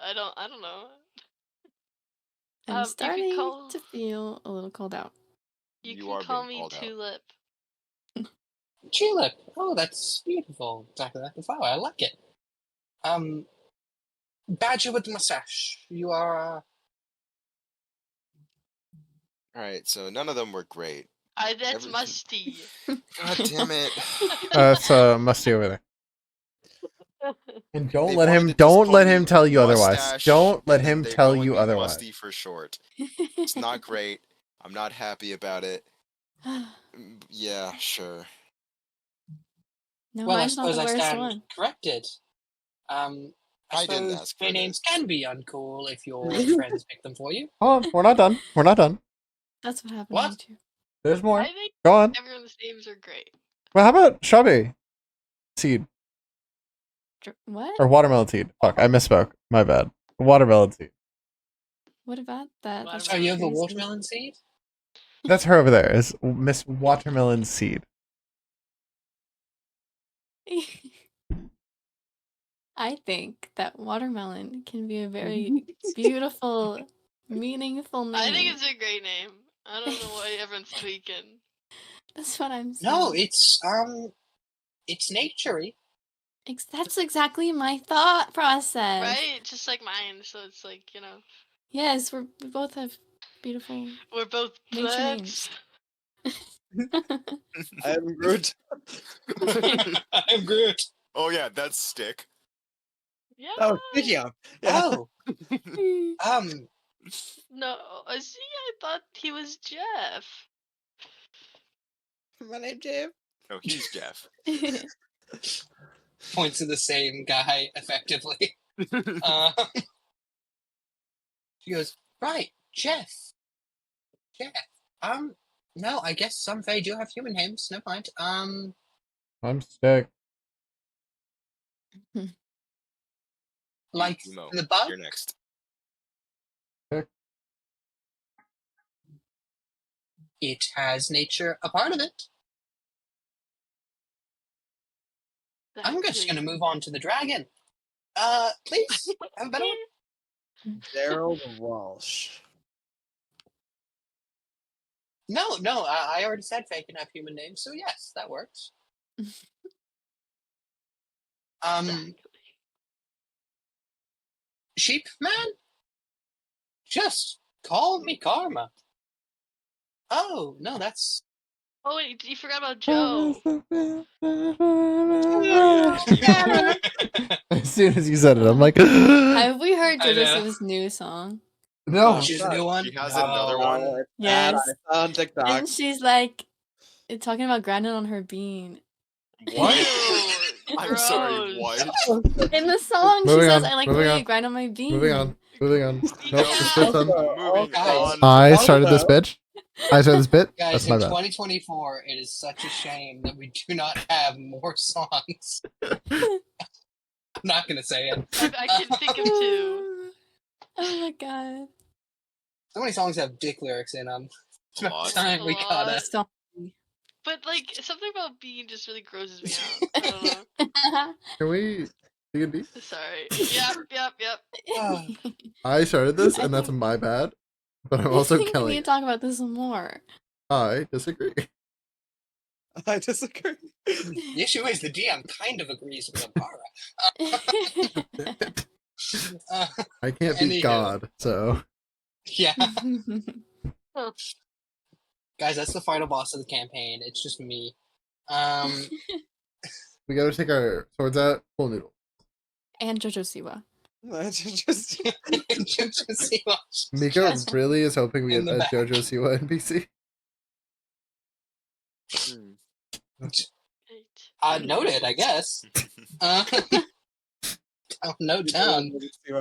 I don't know. I'm You starting can call. to feel a little called out. You You can are call being me called out. Tulip. Tulip. Oh, that's beautiful. Exactly like the flower. I like it. Badger with the mustache. You are, Alright, so none of them were great. That's Every- Musty. God damn it. It's Musty over there. And They don't wanted to just don't call let me him tell you otherwise. Mustache, Don't let and then him they're tell calling you me otherwise. Musty for short. It's not great. I'm not happy about it. Yeah, sure. No, well, I mine's not suppose the I worst stand one. corrected. I I didn't suppose ask fae for names this. can be uncool if your friends pick them for you. Hold on, we're not done. We're not done. That's what happened What? to me too. There's more. I think Go on. everyone's names are great. Well, how about strawberry seed What? or watermelon seed? Fuck, I misspoke. My bad. Watermelon seed. What about that? That's So you have a crazy. watermelon seed? That's her over there. Is Miss Watermelon Seed. I think that watermelon can be a very beautiful, meaningful name. I think it's a great name. I don't know why everyone's tweaking. That's what I'm saying. No, it's naturey. That's exactly my thought process. Right? Just like mine. So it's like, you know. Yes, we both have beautiful We're both nature plants. names. I am Groot. I'm Groot. Oh yeah, that's Stick. Yeah. Oh, speaking of, yeah. Oh, No, see, I thought he was Jeff. My name Dave. Oh, he's Jeff. points to the same guy effectively. She goes, right, Jeff. Jeff. No, I guess some Fae do have human names. Never mind. I'm Stick. Like Emo, the bug. you're next. It has nature a part of it. I'm just gonna move on to the dragon. Please have a better one. Gerald Walsh. No, I already said Fae can have human names, so yes, that works. Sheep man? Just call me Karma. Oh, no, that's... Oh wait, you forgot about Joe. As soon as you said it, I'm like, Have we heard I know. Joseph's new song? no. She's a new one? She has another one. Yes. I saw on TikTok. And she's like talking about grinding on her bean. What? Ew, I'm sorry, gross. what? In the song, she Moving says, on, "I like the moving way on, you grind on my bean." Moving on. Nope, this bit's Okay, done. Moving okay. on. I Calm started this down. bitch. I started this bit. Guys, That's in my bad. 2024, it is such a shame that we do not have more songs. I'm not gonna say it. I can think of two. Oh my god. So many songs have dick lyrics in them. It's A about lot. time A we gotta. lot. So But like something about bean just really grosses me out. I don't know. Can we D&D? Sorry. Yep. Oh, I started this, I and that's think- my bad. But I'm I also think we killing need it. to talk about this some more. I disagree. I disagree. the issue is the DM kind of agrees with Amara. I can't be Anywho. God, so Yeah, guys, that's the final boss of the campaign. It's just me. we gotta take our swords out. Full noodle. And Jojo Siwa. Just just see what Mika just really is hoping we in get the a back. JoJo Siwa NPC. Noted, I guess. Note down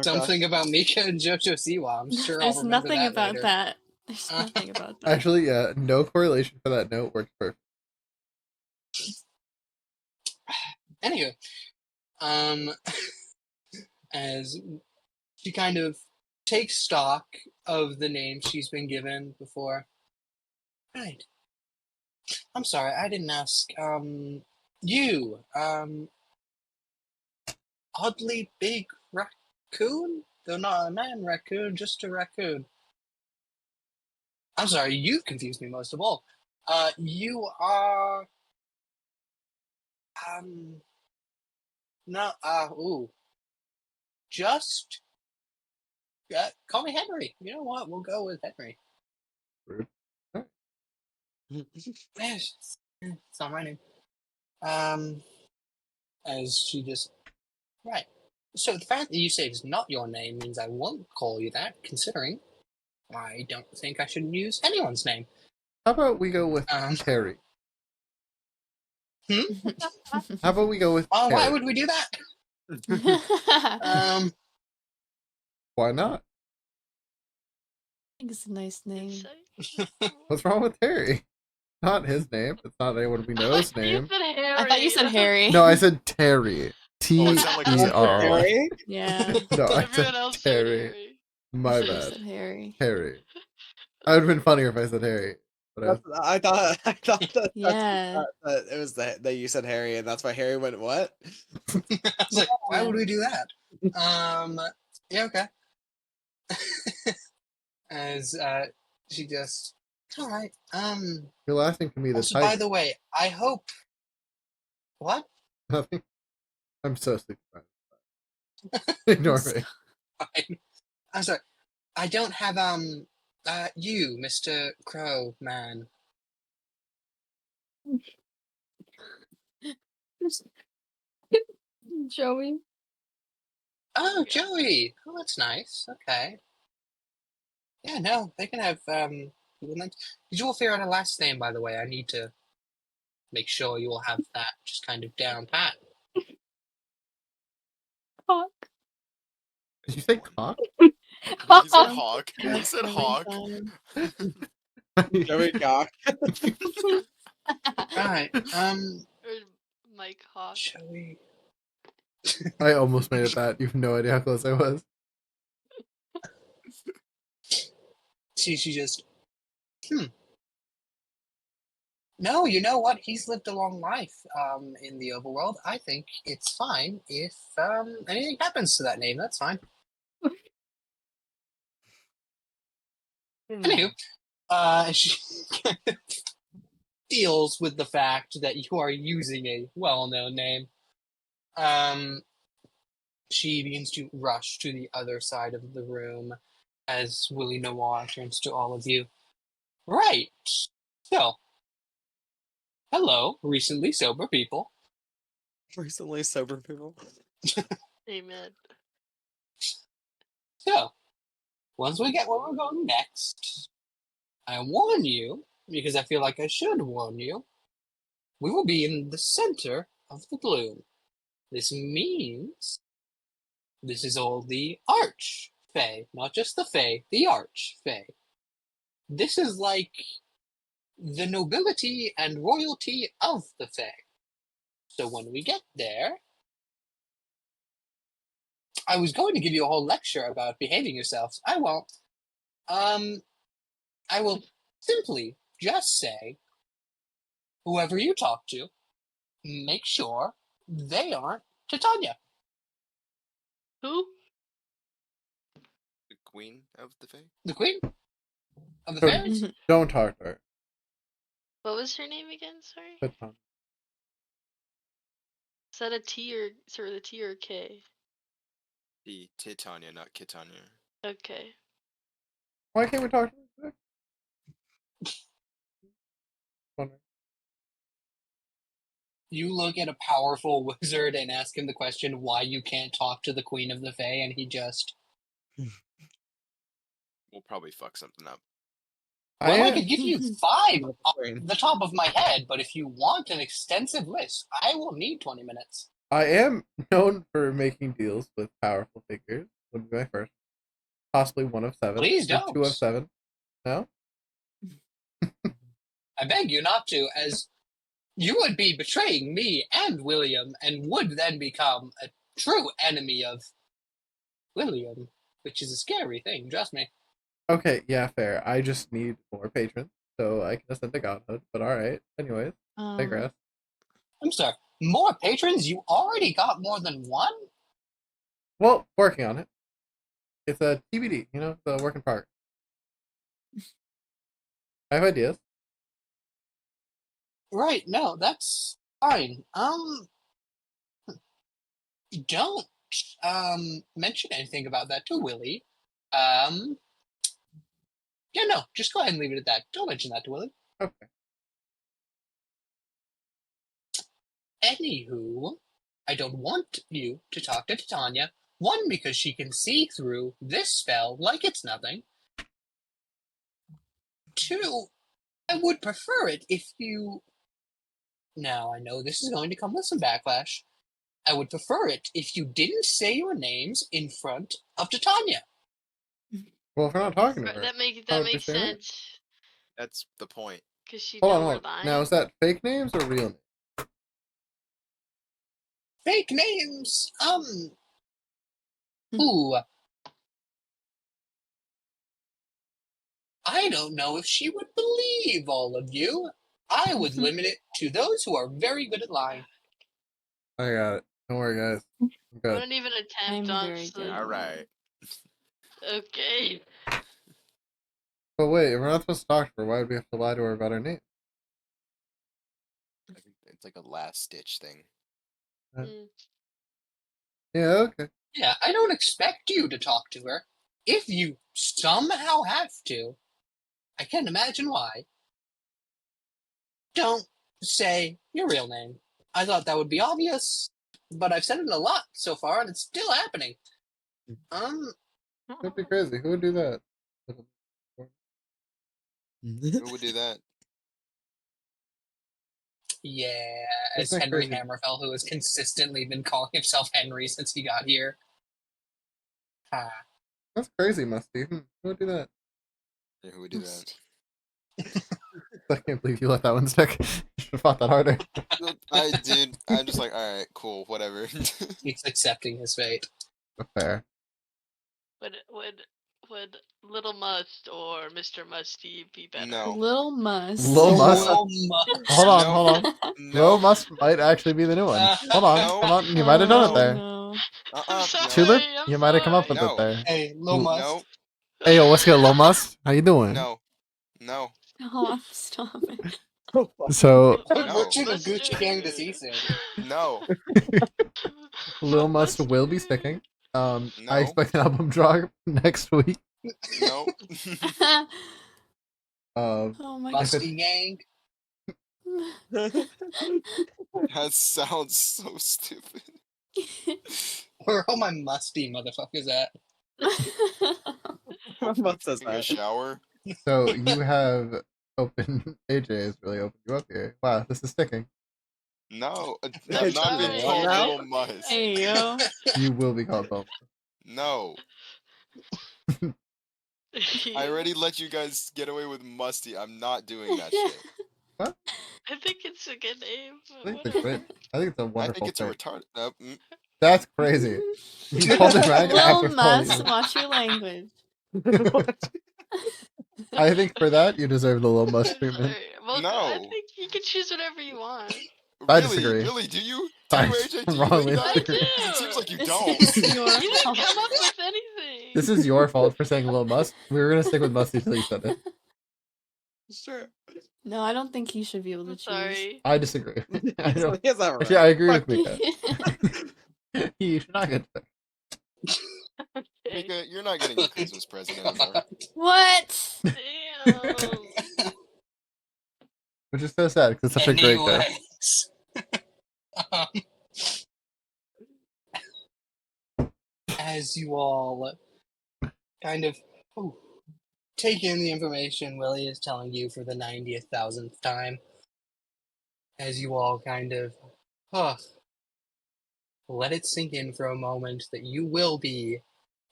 something about Mika and Jojo Siwa. I'm sure I'll There's remember nothing that about later. that. There's nothing about that. Actually, yeah, no correlation for that note works perfect. Anywho, as she kind of takes stock of the name she's been given before. Right. I'm sorry, I didn't ask. You, oddly big raccoon? Though not a man raccoon, just a raccoon. I'm sorry, you confused me most of all. You are, no, just, call me Henry. You know what? We'll go with Henry. Rude. Yes, it's not my name. As she just, right. So the fact that you say it's not your name means I won't call you that, considering I don't think I should use anyone's name. How about we go with Terry? How about we go with Terry? Why would we do that? Why not? I think it's a nice name. Insight? What's wrong with Terry? Not his name. It's not anyone we know's You name. said Harry. I thought you said Harry. No, I said Terry. Oh, it sounded like you said T-E-R-Y. Harry? Yeah. No, I Everyone said else said Terry. Harry. My You bad. said Harry. Harry. I would have been funnier if I said Harry. But I thought that, Yeah. that it was that you said Harry, and that's why Harry went what? I was like, why would we do that? Yeah, okay. As she just, all right. you're laughing to me the Also, by title. the way, I hope. What? Nothing. I'm so sleepy. Ignore me. Fine. I'm sorry. I don't have you, Mr. Crow Man. Joey. Oh, Joey. Oh, that's nice. Okay. Yeah, no, they can have people names. Did you all figure out a last name, by the way? I need to make sure you all have that just kind of down pat. Hawk. Did you say cock? He said Hawk. hawk. He said hawk. Joey Gawk. Alright, Or Mike Hawk. Joey. I almost made it that. You have no idea how close I was. She just, No, you know what? He's lived a long life in the overworld. I think it's fine if anything happens to that name. That's fine. Anywho, she deals with the fact that you are using a well-known name. She begins to rush to the other side of the room as Willy Noir turns to all of you. Right. So, hello, recently sober people. Recently sober people. Amen. So, once we get where we're going next, I warn you, because I feel like I should warn you, we will be in the center of the bloom. This means this is all the arch fae, not just the fae, the arch fae. This is like the nobility and royalty of the fae. So when we get there, I was going to give you a whole lecture about behaving yourselves. I won't. I will simply just say, whoever you talk to, make sure they aren't Titania. Who? The queen of the fae? The queen of the So- fairies? Don't talk to her. What was her name again? Sorry. But, um, Is that a T or sort of the T or K? The Titania, not Kitania. Okay. Why can't we talk to her? Wondering. You look at a powerful wizard and ask him the question why you can't talk to the queen of the fae, and he just, We'll probably fuck something up. well, I am- could give you 5 off Brain. the top of my head, but if you want an extensive list, I will need 20 minutes. I am known for making deals with powerful figures. Would be my first. Possibly 1 of 7. Please or don't. 2 of 7. No? I beg you not to, as you would be betraying me and William, and would then become a true enemy of William, which is a scary thing, trust me. Okay, yeah, fair. I just need more patrons, so I can ascend to godhood. But alright. Anyways, digress. I'm sorry, more patrons? You already got more than one? Well, working on it. It's a TBD, you know, the work in progress. I have ideas. Right, no, that's fine. Don't, mention anything about that to Willy. Yeah, no, just go ahead and leave it at that. Don't mention that to Willy. Okay. Anywho, I don't want you to talk to Titania. 1, because she can see through this spell like it's nothing. 2, I would prefer it if you... Now, I know this is going to come with some backlash. I would prefer it if you didn't say your names in front of Titania. Well, if we're not talking to her. That makes how that would you makes say that? sense. That's the point. Cause she Hold know on, we're hold on. lying. Now, is that fake names or real names? Fake names, ooh. I don't know if she would believe all of you. I would limit it to those who are very good at lying. I got it. Don't worry, guys. I'm good. Wouldn't even attempt, I'm very honestly. good. Alright. Okay. But wait, if we're not supposed to talk to her, why would we have to lie to her about her name? I think it's like a last stitch thing. Mm. Yeah, okay. Yeah, I don't expect you to talk to her. If you somehow have to, I can't imagine why. Don't say your real name. I thought that would be obvious, but I've said it a lot so far, and it's still happening. That'd be crazy. Who would do that? Who would do that? Yeah, That's as not Henry crazy. Hammerfell, who has consistently been calling himself Henry since he got here. Ha. That's crazy, Musty. Who would do that? Yeah, who would do that? I can't believe you let that one stick. You should have fought that harder. I'm just like, alright, cool, whatever. He's accepting his fate. Fair. Would Little Must or Mr. Musty be better? No. Little Mus. Lil Mus? Oh my- Hold on, No. hold on. No. Lil Mus might actually be the new one. Hold on, No. hold on. You might have done it No. there. No. I'm sorry. Tulip, I'm you might have come up with sorry. it No. there. Hey, Lil Ooh. Must. No. Hey, yo, what's good, Lil Mus? How you doing? No. No. Oh, stop it. So, What should have Mustard. Gucci Gang does he say? No. Lil Mus will be sticking. I No. expect an album drop next week. No. Oh my god. Musty Gang? That sounds so stupid. Where are all my musty motherfuckers at? What says Taking a that? shower. So you have opened AJ has really opened you up here. Wow, this is sticking. No, It's I'm not being alright. called now? Little Musk. Hey yo. You will be called Bubble. No, I You- already let you guys get away with Musty. I'm not doing that shit. What? I think it's a good name, I but think it's whatever. great. I think it's a I wonderful think it's a thing. retarded. That's crazy. You called him Rag Lil after calling Mus, you. watch your language. I think for that you deserve the Lil Mus treatment. Sorry. Well, I No. think you can choose whatever you want. I Really, disagree. really, do you, Sorry, AJ, do you, wrong Lady with Di? I you. do. Because it seems like you This don't. is your You didn't fault. come up with anything. This is your fault for saying Lil Mus. We were gonna stick with Musty till you said it. Sure. No, I don't think he should be able to I'm choose. sorry. I disagree. I don't. Yes, I'm Actually, right. I agree Fuck with you. Mika. You should not get picked. Okay. Mika, you're not getting a Christmas present anymore. What? Damn. Which is so sad because it's such a great gift. Anyways, as you all kind of take in the information Willie is telling you for the 90th thousandth time, as you all kind of let it sink in for a moment that you will be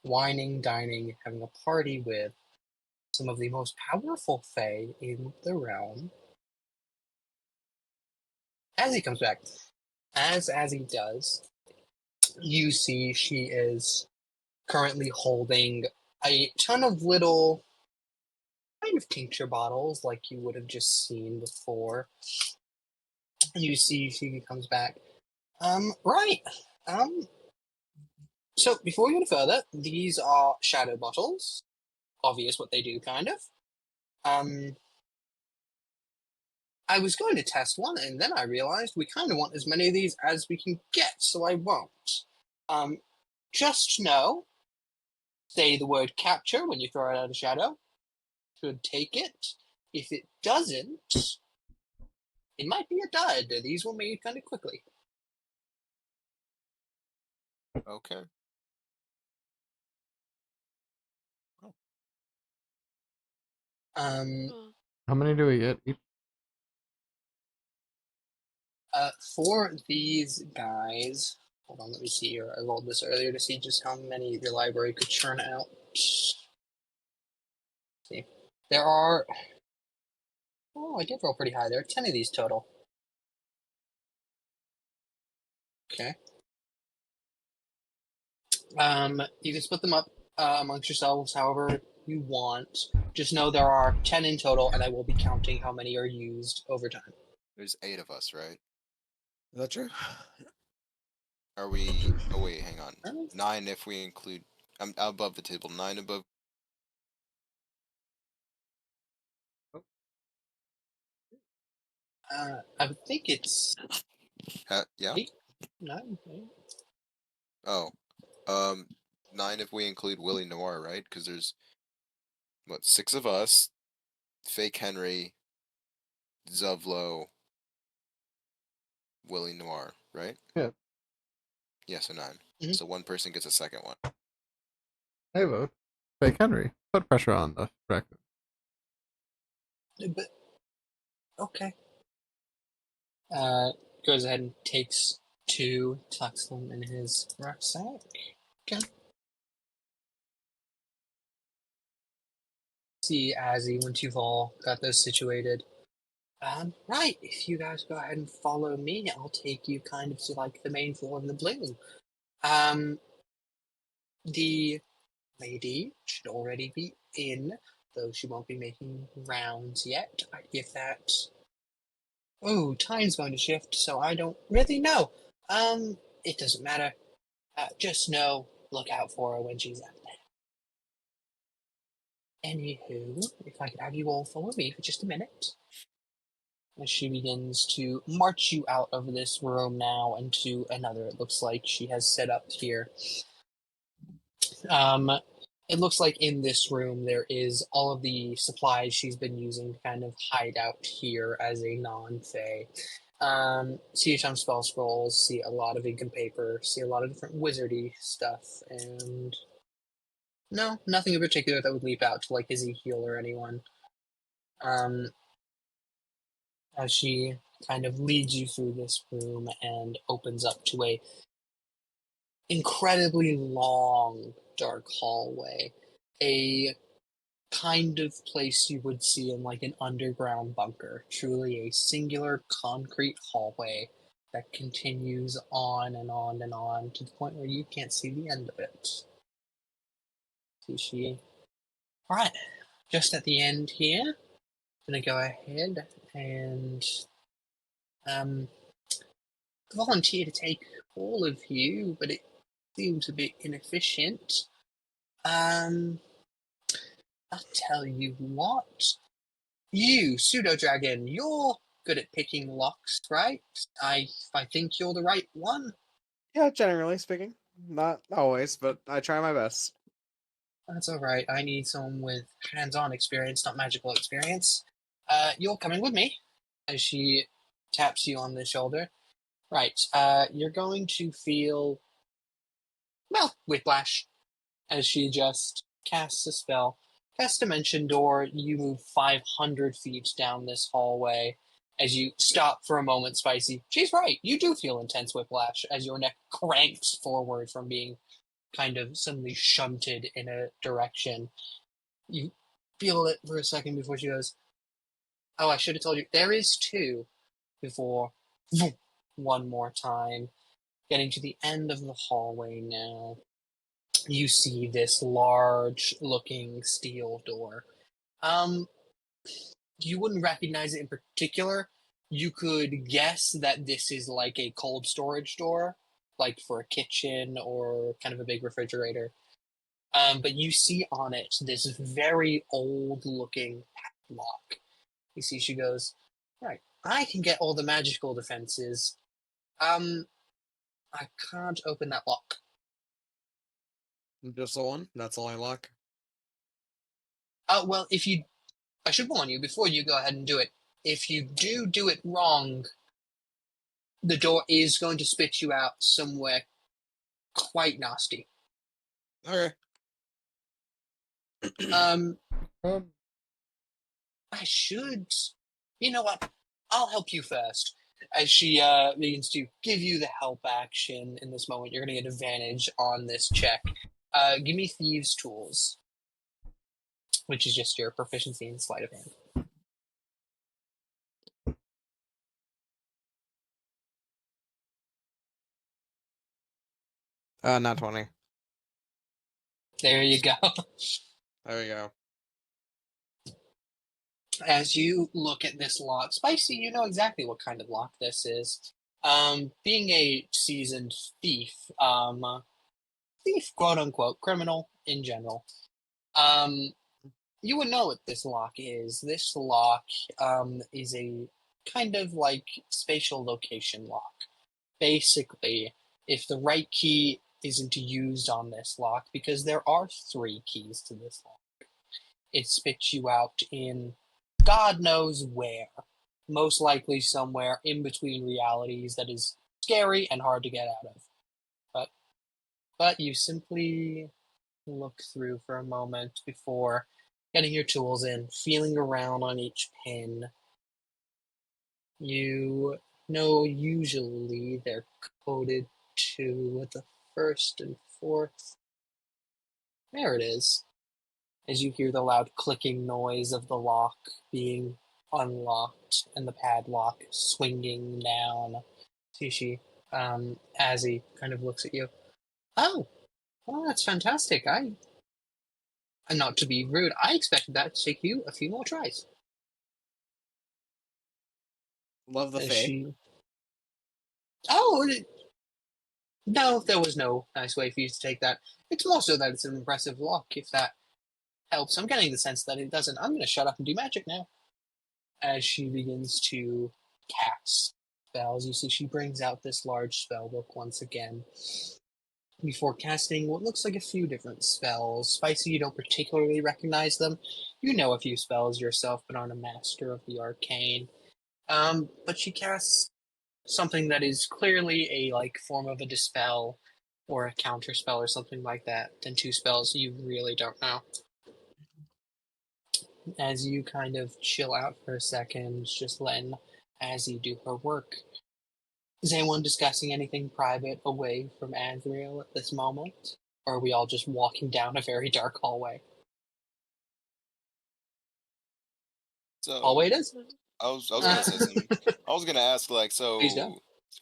wining, dining, having a party with some of the most powerful fae in the realm. As he comes back, as he does, you see she is currently holding a ton of little kind of tincture bottles like you would have just seen before. You see she comes back. Right. So before we go any further, these are shadow bottles. Obvious what they do, kind of. I was going to test one, and then I realized we kind of want as many of these as we can get, so I won't. Just know, say the word capture when you throw it out a shadow. Should take it. If it doesn't, it might be a dud. These were made kind of quickly. Okay. Oh. How many do we get? For these guys, hold on, let me see here. I rolled this earlier to see just how many your library could churn out. See, there are. Oh, I did roll pretty high. There are 10 of these total. Okay. You can split them up amongst yourselves however you want. Just know there are 10 in total, and I will be counting how many are used over time. There's 8 of us, right? Is that true? Are we? Oh wait, hang on. Alright. 9 if we include. I'm above the table. 9 above. I would think it's Yeah. 8, 9, 8. Oh. 9 if we include Willy Noir, right? Because there's what 6 of us. Fake Henry. Zuvlo. Willy Noir, right? Yeah. Yeah, so 9. Mhm. So one person gets a second one. I vote. Fake Henry. Put pressure on the record. But okay. Goes ahead and takes 2, tucks them in his rucksack. Okay. See, Azzy, once you've all got those situated. Right, if you guys go ahead and follow me, I'll take you kind of to like the main floor of the balloon. The lady should already be in, though she won't be making rounds yet. I give that. Oh, time's going to shift, so I don't really know. It doesn't matter. Just know, look out for her when she's out there. Anywho, if I could have you all follow me for just a minute. As she begins to march you out of this room now into another, it looks like she has set up here. It looks like in this room there is all of the supplies she's been using to kind of hide out here as a non-fae. See a ton of spell scrolls, see a lot of ink and paper, see a lot of different wizardy stuff, and no, nothing in particular that would leap out to like Ezekiel or anyone. As she kind of leads you through this room and opens up to a incredibly long, dark hallway. A kind of place you would see in like an underground bunker. Truly a singular concrete hallway that continues on and on and on to the point where you can't see the end of it. Sushi. Alright, just at the end here, I'm gonna go ahead and volunteer to take all of you, but it seems a bit inefficient. I'll tell you what. You, Pseudo Dragon, you're good at picking locks, right? I think you're the right one. Yeah, generally speaking. Not always, but I try my best. That's alright. I need someone with hands-on experience, not magical experience. You're coming with me. As she taps you on the shoulder. Right, you're going to feel, well, whiplash. As she just casts a spell. Cast Dimension Door, you move 500 feet down this hallway. As you stop for a moment, Spicy. She's right, you do feel intense whiplash as your neck cranks forward from being kind of suddenly shunted in a direction. You feel it for a second before she goes, oh, I should have told you. There is two before one more time. Getting to the end of the hallway now. You see this large looking steel door. You wouldn't recognize it in particular. You could guess that this is like a cold storage door, like for a kitchen or kind of a big refrigerator. But you see on it this very old looking lock. You see she goes, right, I can get all the magical defenses. I can't open that lock. Just the one? That's all I lock? Well, I should warn you before you go ahead and do it. If you do it wrong, the door is going to spit you out somewhere quite nasty. Okay. Um, Um, I should. You know what? I'll help you first. As she begins to give you the help action in this moment, you're going to get advantage on this check. Give me Thieves' Tools, which is just your proficiency in sleight of hand. Not 20. There you go. There we go. As you look at this lock, Spicy, you know exactly what kind of lock this is. Being a seasoned thief, thief, quote unquote, criminal in general, you would know what this lock is. This lock is a kind of like spatial location lock. Basically, if the right key isn't used on this lock, because there are 3 keys to this lock, it spits you out in God knows where. Most likely somewhere in between realities that is scary and hard to get out of. But you simply look through for a moment before getting your tools in, feeling around on each pin. You know usually they're coded to the first and fourth. There it is. As you hear the loud clicking noise of the lock being unlocked and the padlock swinging down. Sushi, as he kind of looks at you. Oh, well, that's fantastic. And not to be rude, I expected that to take you a few more tries. Love the As Fae. she... Oh, no, there was no nice way for you to take that. It's more so that it's an impressive lock, if that helps. I'm getting the sense that it doesn't. I'm going to shut up and do magic now. As she begins to cast spells, you see she brings out this large spell book once again. Before casting what looks like a few different spells. Spicy, you don't particularly recognize them. You know a few spells yourself, but aren't a master of the arcane. But she casts something that is clearly a form of a dispel or a counter spell or something like that. Then 2 spells you really don't know. As you kind of chill out for a second, just letting as you do her work. Is anyone discussing anything private away from Azriel at this moment? Or are we all just walking down a very dark hallway? So Hallway it is? I was gonna say something. I was gonna ask, like, so Please is do. there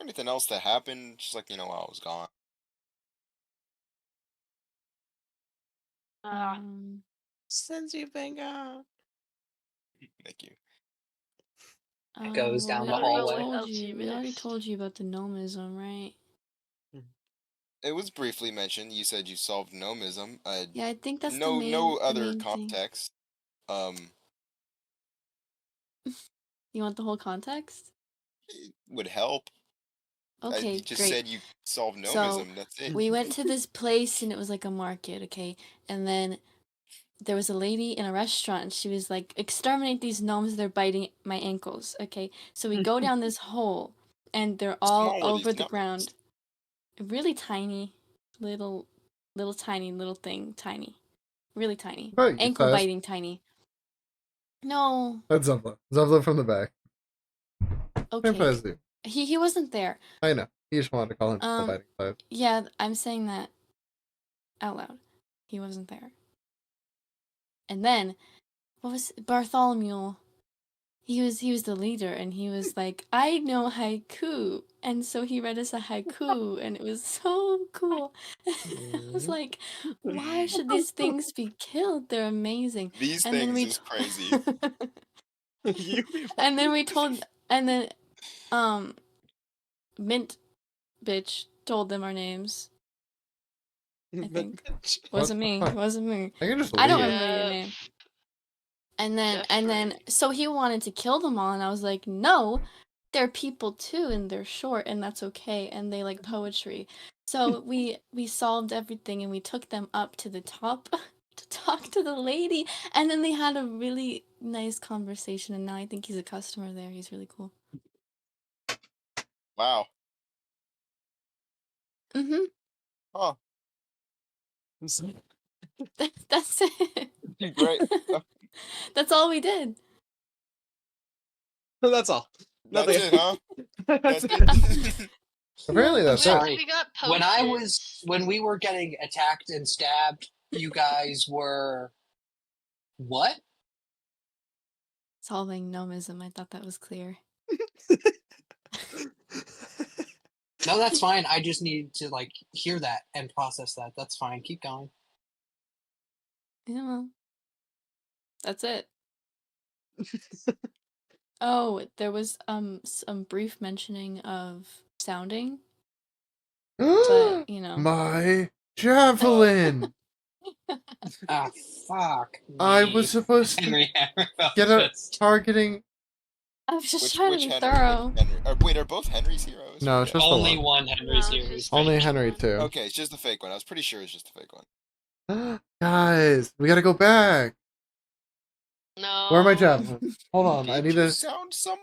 anything else that happened? Just like, while I was gone. Um, Since you've been gone. Thank you. Goes well, down we the I don't know hallway. what told else you we already missed. told you about the gnomism, right? It was briefly mentioned. You said you solved gnomism. Yeah, I think that's No, no the other main thing. context. You want the whole context? It would help. Okay, You just great. said you solved So gnomism. That's it. we went to this place and it was like a market, okay? And then there was a lady in a restaurant and she was like, exterminate these gnomes, they're biting my ankles, okay? So we go down this hole and they're How all small were over these the gnomes? ground. Really tiny. Little tiny little thing. Tiny. Really tiny. About your Ankle size. biting tiny. No. That's Zubla. Zubla from the back. Same Okay. size as you. He wasn't there. I know. He just wanted to call him biting size. Yeah, I'm saying that out loud. He wasn't there. And then, what was Bartholomew? He was the leader, and he was like, I know haiku, and so he read us a haiku, and it was so cool. I was like, why should these things be killed? They're amazing. These And then things we is crazy. and then we told, and then Mint bitch told them our names. I think wasn't me. Fuck? Wasn't me. I can just I don't leave. remember your Yep. name. And then Jeffrey. so he wanted to kill them all, and I was like, no, they're people too, and they're short, and that's okay, and they like poetry. So we solved everything, and we took them up to the top to talk to the lady, and then they had a really nice conversation, and now I think he's a customer there. He's really cool. Wow. Mm-hmm. Huh. That's it. Great. That's all we did. That's all. That's Nothing. it, huh? That's That's it. Apparently that's Yeah. it. Sorry. We got When we were getting attacked and stabbed, you guys were what? Solving gnomism. I thought that was clear. No, that's fine. I just need to like hear that and process that. That's fine. Keep going. Yeah, well, that's it. Oh, there was some brief mentioning of sounding, but you know. My javelin! Ah, fuck. I me. was supposed to Henry Hammer felt get a just- targeting. I was just Which trying to be Henry? thorough. Which Henry? Wait, are both Henry's heroes? No, it's just the Only one. one Henry No, series. just Only fake Henry one. too. Okay, it's just the fake one. I was pretty sure it's just the fake one. Guys, we gotta go back. No. Where are my javelins? Hold on, I Did need you to. sound someone?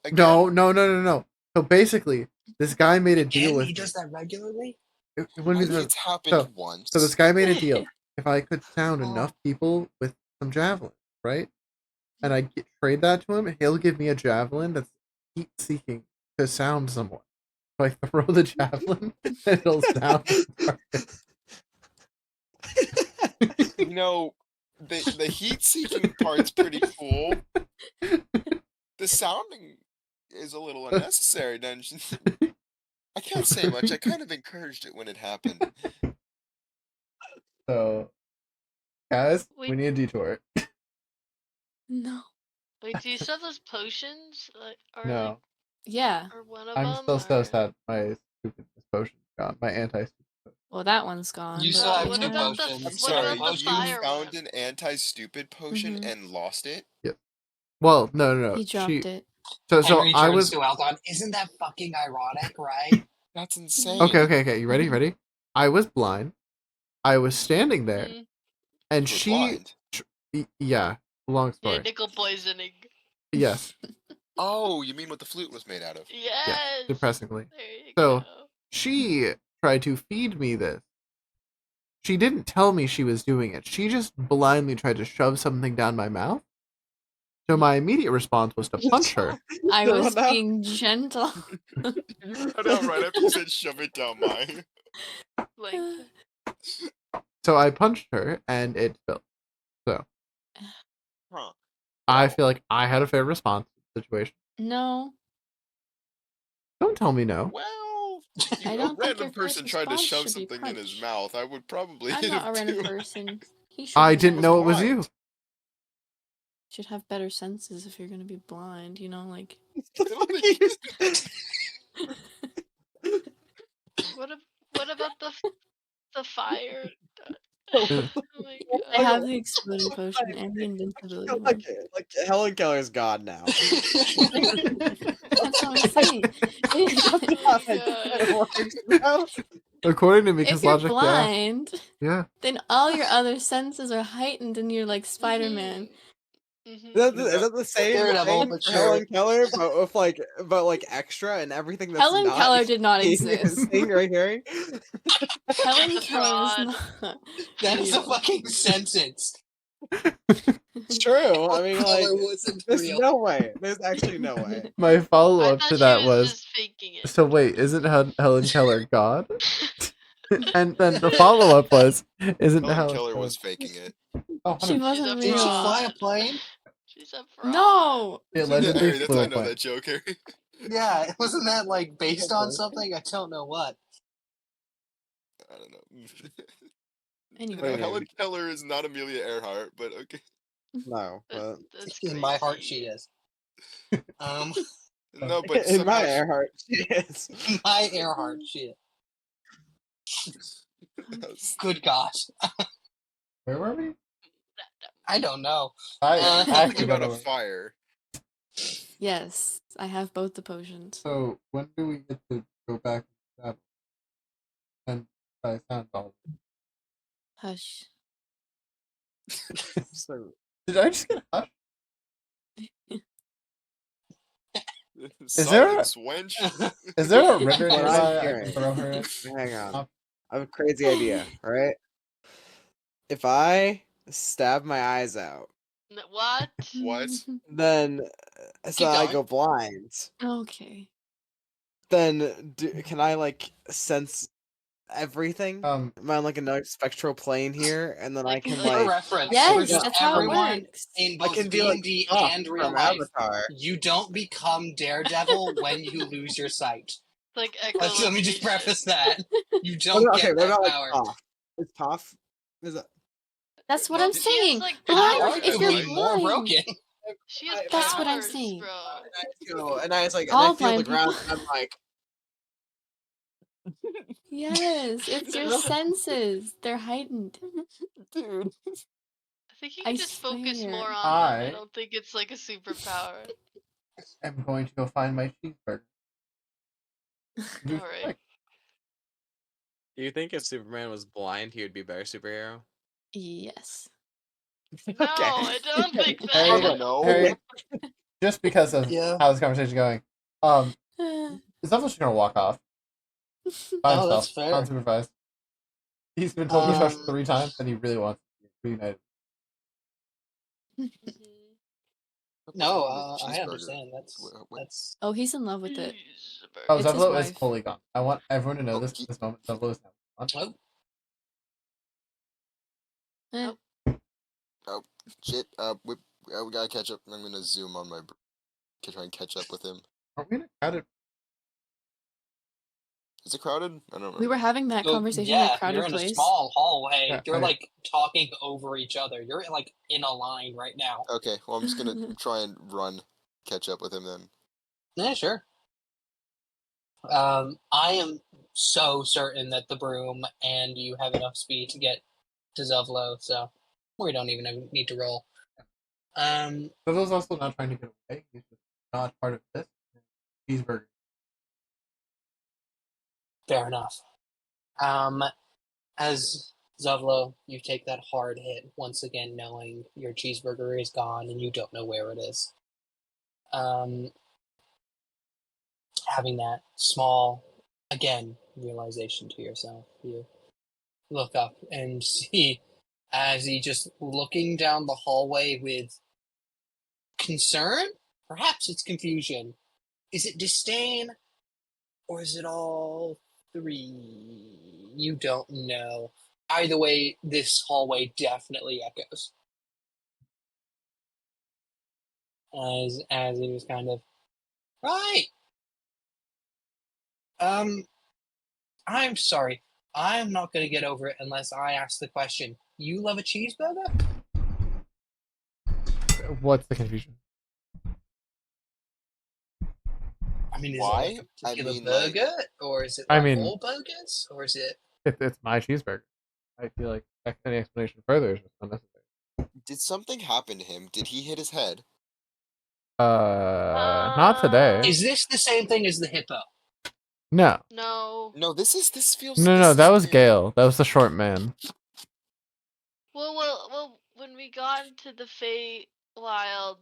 Again? No. So basically, this guy made a deal Again, with he me. does that regularly? It wouldn't be the It's happened once. So this guy made a deal. If I could sound enough people with some javelins, right? And I trade that to him, he'll give me a javelin that's heat seeking to sound someone. So I throw the javelin and it'll sound the target. The heat seeking part's pretty cool. The sounding is a little unnecessary, Dungeon. I can't say much. I kind of encouraged it when it happened. So, guys, we Wait. need a detour. No. Wait, do you still have those potions? No, Yeah. Or one of I'm them? still so or... sad my stupid potion gone. My anti-stupid potion. Well, that one's gone. You but still have we what two about the potions. I'm what sorry, about the you fire found one? an anti-stupid potion Mhm. and lost it? Well, no. He dropped it. So Henry I turns was to Aldon. Isn't that fucking ironic, right? That's insane. okay. You ready? I was blind. I was standing there, Mm, and You were she. blind. Yeah, long yeah, story. nickel poisoning. Yes, Oh, you mean what the flute was made out of? Yes. depressingly. There you So- go. She tried to feed me this. She didn't tell me she was doing it. She just blindly tried to shove something down my mouth. So my immediate response was to punch her. I No, was no. being gentle. You cut out right after you said shove it down mine. Like, So I punched her, and it spilled. So Huh. I Wow. feel like I had a fair response to the situation. No, Don't tell me no. Well, I a don't think random your person first tried to response shove should be something in his punch. mouth. I would probably I'm hit not him a random too. person. He should. I be didn't know it was blind. you. Should have better senses if you're gonna be blind. You know, like. The I don't fuck think- you what about the fire? Uh, Oh my I god. have the exploding potion and the invincibility one. like Helen Keller's god now. That's what I'm saying. Oh my god. It works now. According to Mika's If you're logic, blind, yeah. then all your other senses are heightened and you're like Spider-Man. Mm-hmm. Is that the same Daredevil, thing but for sure. Helen Keller, but with like extra and everything that's Helen not Keller did not seeing, exist. seeing or hearing? Helen The Keller is fraud. not. That is a real. fucking sentence. It's true. I mean, like, Color wasn't there's real. no way. There's actually no way. My follow I up thought to she that was was, just faking it. so wait, isn't Helen Keller God? And then the follow up was, isn't Helen Helen Keller Keller? was faking it. Oh, She 100%. wasn't a Did she real. fly a plane? She's a fraud. No. She Yeah, allegedly Harry, that's flew how a I know plane. that joke, Harry. Yeah, wasn't that like based on something? I don't know what. I don't know. Anyway. What do you Helen mean? Keller is not Amelia Earhart, but okay. No, but That's In my heart, crazy. she is. No, but in my somehow Earhart, she is. My Earhart, she is. Good God. Where were we? I don't know. I Talking actually about don't a know. fire. Yes, I have both the potions. So when do we get to go back to that? And I sound all. Hush. So, Did I just get hushed? Silence, wench. Is there a river What I'm nearby I hearing- can throw her in? hang on. I have a crazy idea, right? If I stab my eyes out, What? What? then so Keep I going. go blind, Okay. then can I like sense everything? Um, Am I on like another spectral plane here, and then I Like- can like- For like reference, Yes, for just that's how it everyone works. in I both can be like D&D Spock and real from life, Avatar. you don't become Daredevil when you lose your sight. Like Let me just echolocation. preface that. You What don't about, get okay, what that about like power. Toph? Is Toph? Is that? That's what Well, I'm she has, saying. like, Blind. powers, If you're Arguably right? more blind, broken. She has That's what I'm powers, saying. bro. And I was like, and All I feel the blind ground, people. and I'm like, Yes, it's your senses. They're heightened. dude. I think you I can just focus swear. more on them. I I don't think it's like a superpower. am going to go find my cheeseburger. Do Alright. like- Do you think if Superman was blind, he would be a better superhero? Yes. No, I don't think that. Harry, Okay. No. Harry, just because of Yeah. how this conversation is going, Zuffle's just gonna walk off by Oh, himself, that's fair. unsupervised. He's been told to shush Um, 3 times, and he really wants to be reunited. Mhm. No, With I cheeseburger. understand. What? That's Oh, he's in love with it. Oh, It's his Zuffalo is wife. fully gone. I want everyone to know Oh, this at this moment. Zuffalo is now gone. oh, Eh, Shit. We gotta catch up. I'm gonna zoom on my. Try and catch up with him. Aren't we in a crowded? Is it crowded? I don't remember. we were having that well, conversation in yeah, a crowded you're in place. a small hallway. Yeah, You're okay. like talking over each other. You're like in a line right now. Okay, well I'm just gonna try and catch up with him then. Yeah, sure. I am so certain that the broom and you have enough speed to get to Zuvlo, so we don't even need to roll. Zuffalo's also not trying to get away. He's just not part of this. Cheeseburger. Fair enough. As Zuvlo, you take that hard hit once again, knowing your cheeseburger is gone and you don't know where it is. Having that small, again, realization to yourself, you look up and see as he just looking down the hallway with concern? Perhaps it's confusion. Is it disdain? Or is it all three? You don't know. Either way, this hallway definitely echoes. As it was kind of right. I'm sorry. I'm not gonna get over it unless I ask the question. You love a cheeseburger? What's the confusion? I mean, is it Why? like a I particular mean, like- burger, or is it I like mean- all burgers, or is it? It's my cheeseburger. I feel like any explanation further is just unnecessary. Did something happen to him? Did he hit his head? Not today. Is this the same thing as the hippo? No. No. No, this feels. No, this that is was new. Gale. That was the short man. Well, when we got into the Faewild,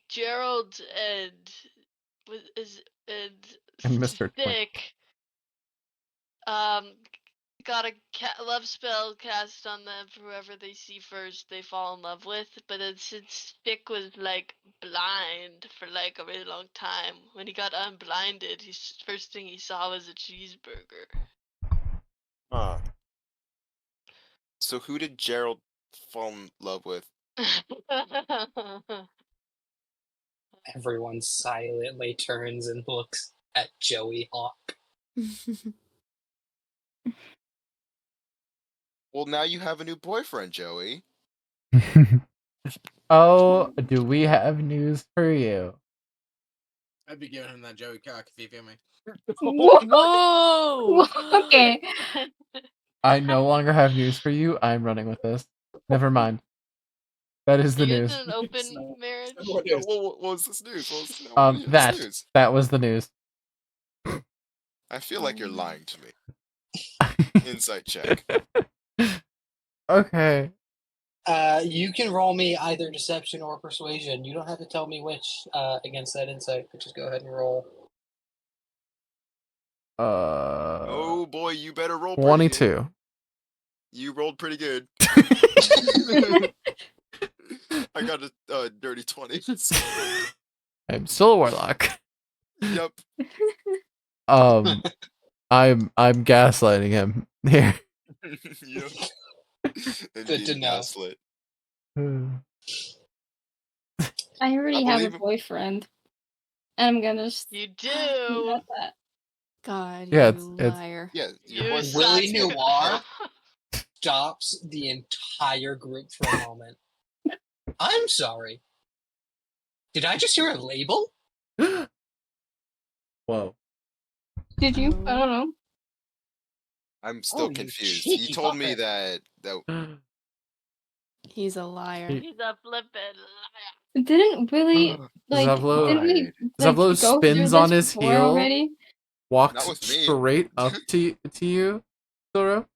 Gerald and And Mr. Twink. Dick, got a love spell cast on them. Whoever they see first, they fall in love with. But then since Dick was like blind for like a really long time, when he got unblinded, his first thing he saw was a cheeseburger. Huh. So who did Gerald fall in love with? Everyone silently turns and looks at Joey Hawk. Well, now you have a new boyfriend, Joey. Oh, do we have news for you? I'd be giving him that Joey cock if he feel me. Whoa! Okay. I no longer have news for you. I'm running with this. Never mind. That is the You guys news. in an open So- marriage? What No, is? what was this news? What was, no, what is That this news? that was the news. I feel like you're Oh. lying to me. Insight check. Okay. You can roll me either deception or persuasion. You don't have to tell me which against that insight, but just go ahead and roll. Oh boy, you better roll. Pretty 22. Good. You rolled pretty good. I got a dirty 20. I'm still a warlock. Yep. I'm gaslighting him here. Yep. Good to know. Gaslit. I already I have believe a him. boyfriend. And I'm gonna just You keep do. at that. God, Yeah, you it's- liar. Yeah, your You boyfriend. Willy suck. Noir stops the entire group for a moment. I'm sorry. Did I just hear a label? Whoa. Did you? I don't know. I'm still Oh, you confused. He cheeky told me fucker. that He's a liar. He's a flippin' liar. Didn't Willy like Zevlo- didn't we like Zevlo go through spins this on his before heel. already? Walks Not with me. straight up to you, Zoro.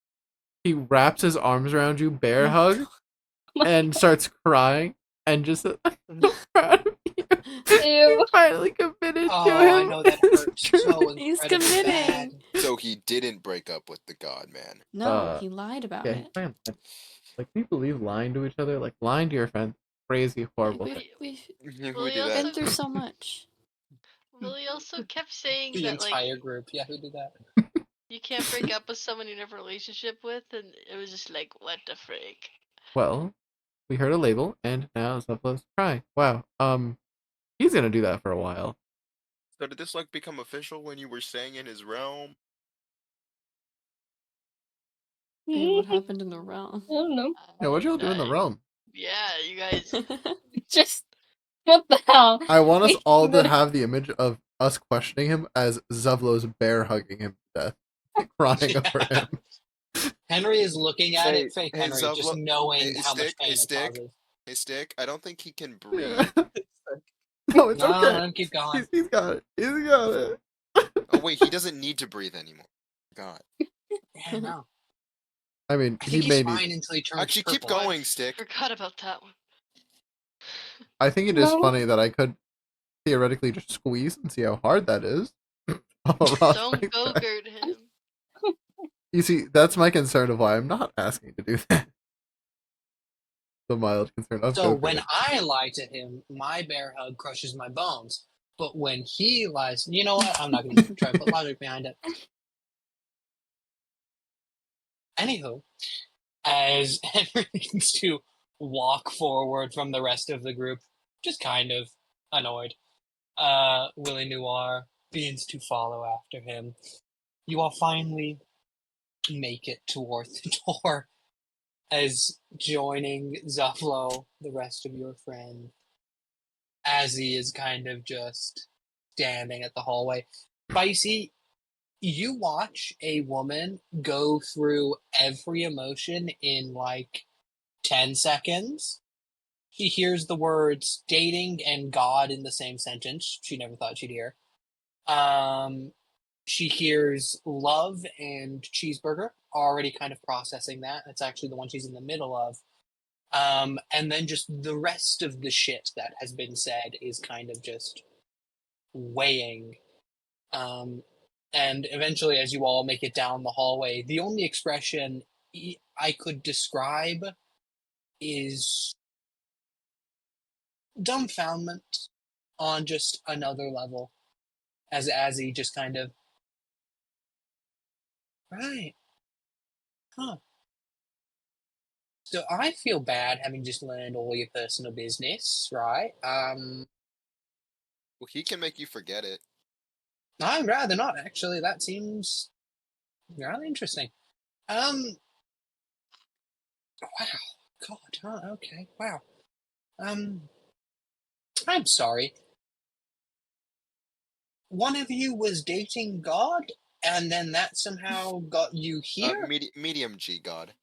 He wraps his arms around you, bear hug, and starts crying, and just I'm so proud of you. Ew. You finally committed Oh, to him. I know that hurts so He's incredibly bad. committing. so he didn't break up with the God Man. No, he lied about Yeah, it. man. Like, can you believe lying to each other? Like, lying to your friends. Crazy, horrible thing. We've Who Well, did he that? been through so much. Willie also kept saying The that like entire group. Yeah, who did that? you can't break up with someone you have a relationship with, and it was just like, what the freak? Well, we heard a label, and now Zevlo's crying. Wow. He's gonna do that for a while. So did this like become official when you were staying in his realm? Hey, what happened in the realm? I don't know. Yeah, what y'all do in the realm? Yeah, you guys. Just what the hell? I want us We all to would- have the image of us questioning him as Zevlo's bear hugging him to death, crying over him. Henry is looking at Hey, it, fake hey, Henry, just Zevlo- knowing hey, how much Stick, pain hey, it Stick. causes. Hey, Stick. I don't think he can breathe. No, it's No, okay. let him keep going. He's got it. He's got it. Oh wait, he doesn't need to breathe anymore. God. Yeah, no. I mean, I he think he's may fine need. until he turns Actually, keep purple. going, Stick. Forgot about that one. I think it is No. funny that I could theoretically just squeeze and see how hard that is. Oh, Ross Don't like that. go-gurt him. You see, that's my concern of why I'm not asking to do that. the mild concern. Okay, So okay. when I lie to him, my bear hug crushes my bones. But when he lies, you know what? I'm not going to try and put logic behind it. Anywho, as Henry begins to walk forward from the rest of the group, just kind of annoyed, Willie Noir begins to follow after him. You all finally make it towards the door as joining Zuffalo, the rest of your friends, as he is kind of just standing at the hallway. Spicy, you watch a woman go through every emotion in like 10 seconds. She hears the words dating and God in the same sentence. She never thought she'd hear. She hears love and cheeseburger, already kind of processing that. That's actually the one she's in the middle of. And then just the rest of the shit that has been said is kind of just weighing. And eventually, as you all make it down the hallway, the only expression I could describe is dumbfoundment on just another level. As he just kind of, right, huh. So I feel bad having just learned all your personal business, right? Well, he can make you forget it. I'd rather not, actually. That seems rather interesting. Wow. God, huh, okay, wow. I'm sorry. One of you was dating God, and then that somehow got you here? Medium G God.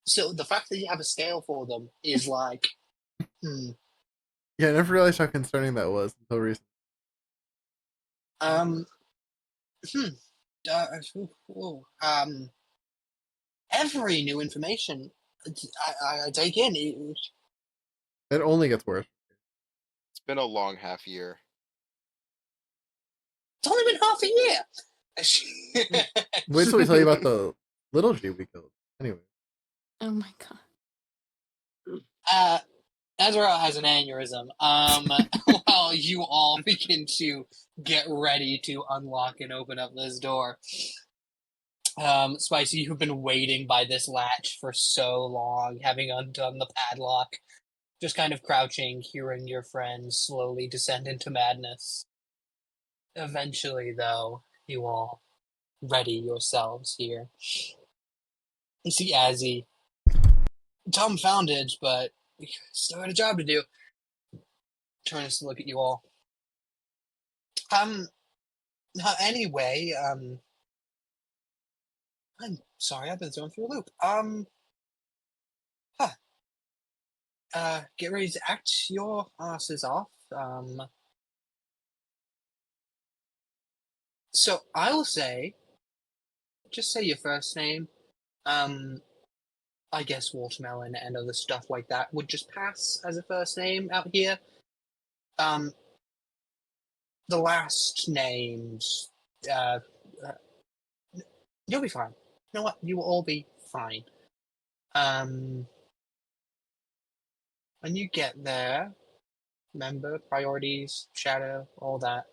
So the fact that you have a scale for them is like, Yeah, I never realized how concerning that was until recently. uh, every new information I take in, it's It only gets worse. It's been a long half year. only been half a year. Wait till we tell you about the little G we killed. Anyway. Oh my god. Ezra has an aneurysm. While you all begin to get ready to unlock and open up this door. Spicy, you've been waiting by this latch for so long, having undone the padlock, just kind of crouching, hearing your friends slowly descend into madness. Eventually, though, you all ready yourselves here. You see Azzy, dumbfounded, but still had a job to do. Turns to look at you all. Anyway, I'm sorry, I've been thrown through a loop. Get ready to act your asses off. So I will say, just say your first name. I guess watermelon and other stuff like that would just pass as a first name out here. The last names, uh, uh, you'll be fine. You know what? You will all be fine. When you get there, remember priorities, shadow, all that.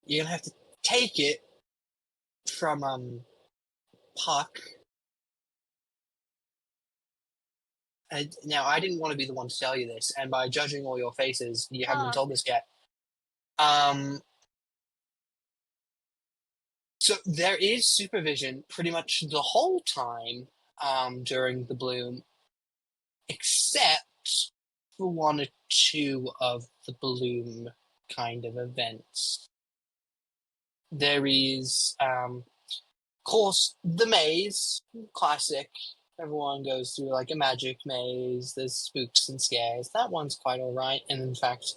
You're gonna have to take it from Puck. And now I didn't want to be the one to tell you this, and by judging all your faces, you haven't been told this yet. So there is supervision pretty much the whole time during the bloom, except for one or two of the bloom kind of events. There is, of course, the maze, classic. Everyone goes through like a magic maze. There's spooks and scares. That one's quite all right, and in fact,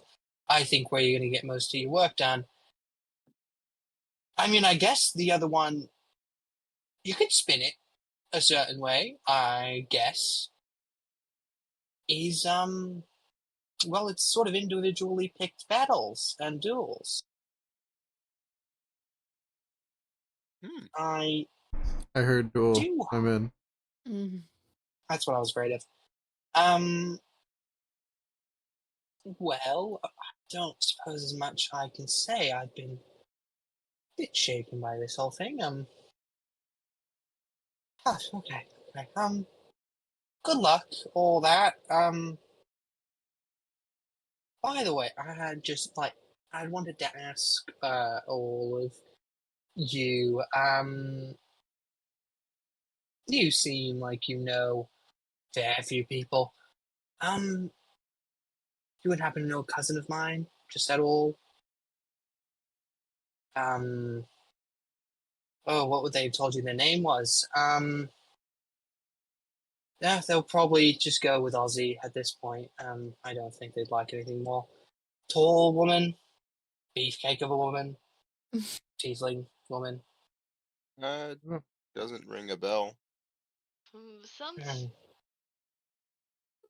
I think where you're going to get most of your work done. I mean, I guess the other one, you could spin it a certain way, I guess, is well, it's sort of individually picked battles and duels. I I heard duel. do. I'm in. Mm. That's what I was afraid of. Well, I don't suppose as much I can say. I've been a bit shaken by this whole thing. Gosh, okay. Good luck, all that. By the way, I had just, I wanted to ask, all of you, you seem like you know a fair few people. You would happen to know a cousin of mine, just at all? Oh, what would they have told you their name was? Yeah, they'll probably just go with Ozzy at this point. I don't think they'd like anything more. Tall woman, beefcake of a woman, tiefling woman. Oh. Doesn't ring a bell. Hmm,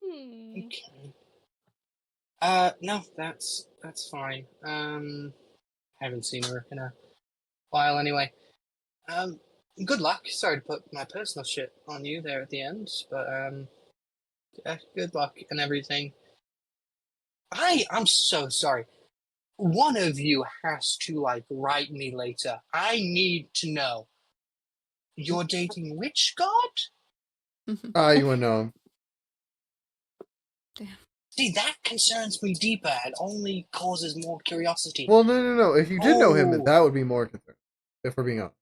Hmm. okay. No, that's fine. Haven't seen her in a while anyway. Good luck. Sorry to put my personal shit on you there at the end, but good luck and everything. I'm so sorry. One of you has to write me later. I need to know. You're dating which god? You would know him. See, that concerns me deeper and only causes more curiosity. Well, no. If you did know him, Oh. that would be more concerning. If we're being honest.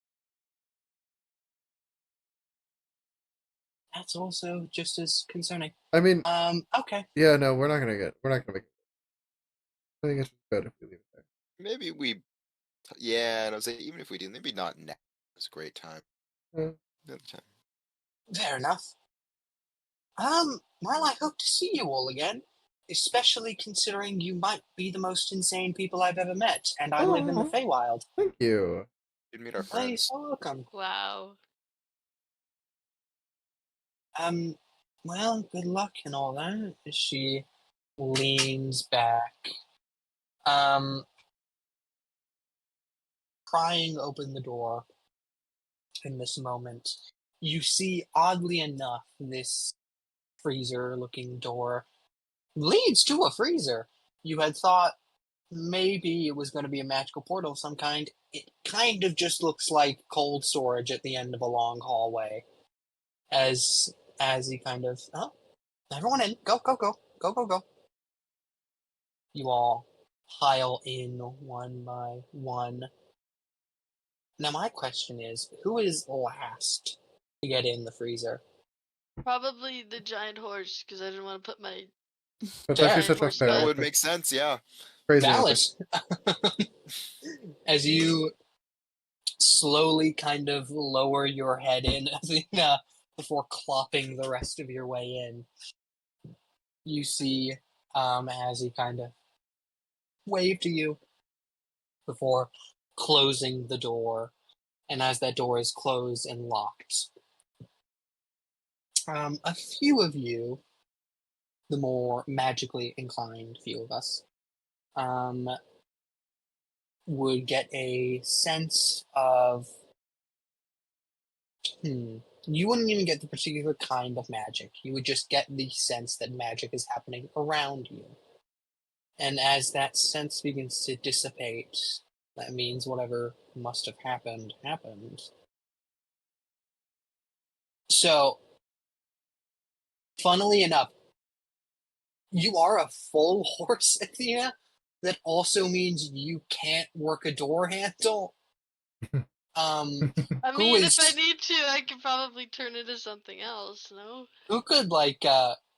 That's also just as concerning. I mean, Okay. yeah, no, we're not gonna make it. I think it's just better if we leave it there. Maybe we. Yeah, and I was like, even if we do, maybe not now. It's a great time. Yeah. Another time. Fair enough. Well, I hope to see you all again, especially considering you might be the most insane people I've ever met, and I live in the Oh, Faewild. thank you. You'd meet our Hey, friends. so welcome. Wow. Well, good luck and all that. She leans back, prying open the door in this moment. You see, oddly enough, this freezer-looking door leads to a freezer. You had thought maybe it was going to be a magical portal of some kind. It kind of just looks like cold storage at the end of a long hallway. As he kind of, oh, everyone in, go. You all pile in one by one. Now my question is, who is last to get in the freezer? Probably the giant horse, because I didn't want to put my That's Fair. actually giant such a horse fair That bed. would answer. make sense, yeah. Crazy Valid. answer. As you slowly kind of lower your head in before clopping the rest of your way in, you see as he kind of waved to you before closing the door, and as that door is closed and locked, a few of you, the more magically inclined few of us, would get a sense of you wouldn't even get the particular kind of magic. You would just get the sense that magic is happening around you. And as that sense begins to dissipate, that means whatever must have happened. So, funnily enough, you are a full horse, Athena. That also means you can't work a door handle. I Who mean, if I is need to, I could probably turn into something else, no? who could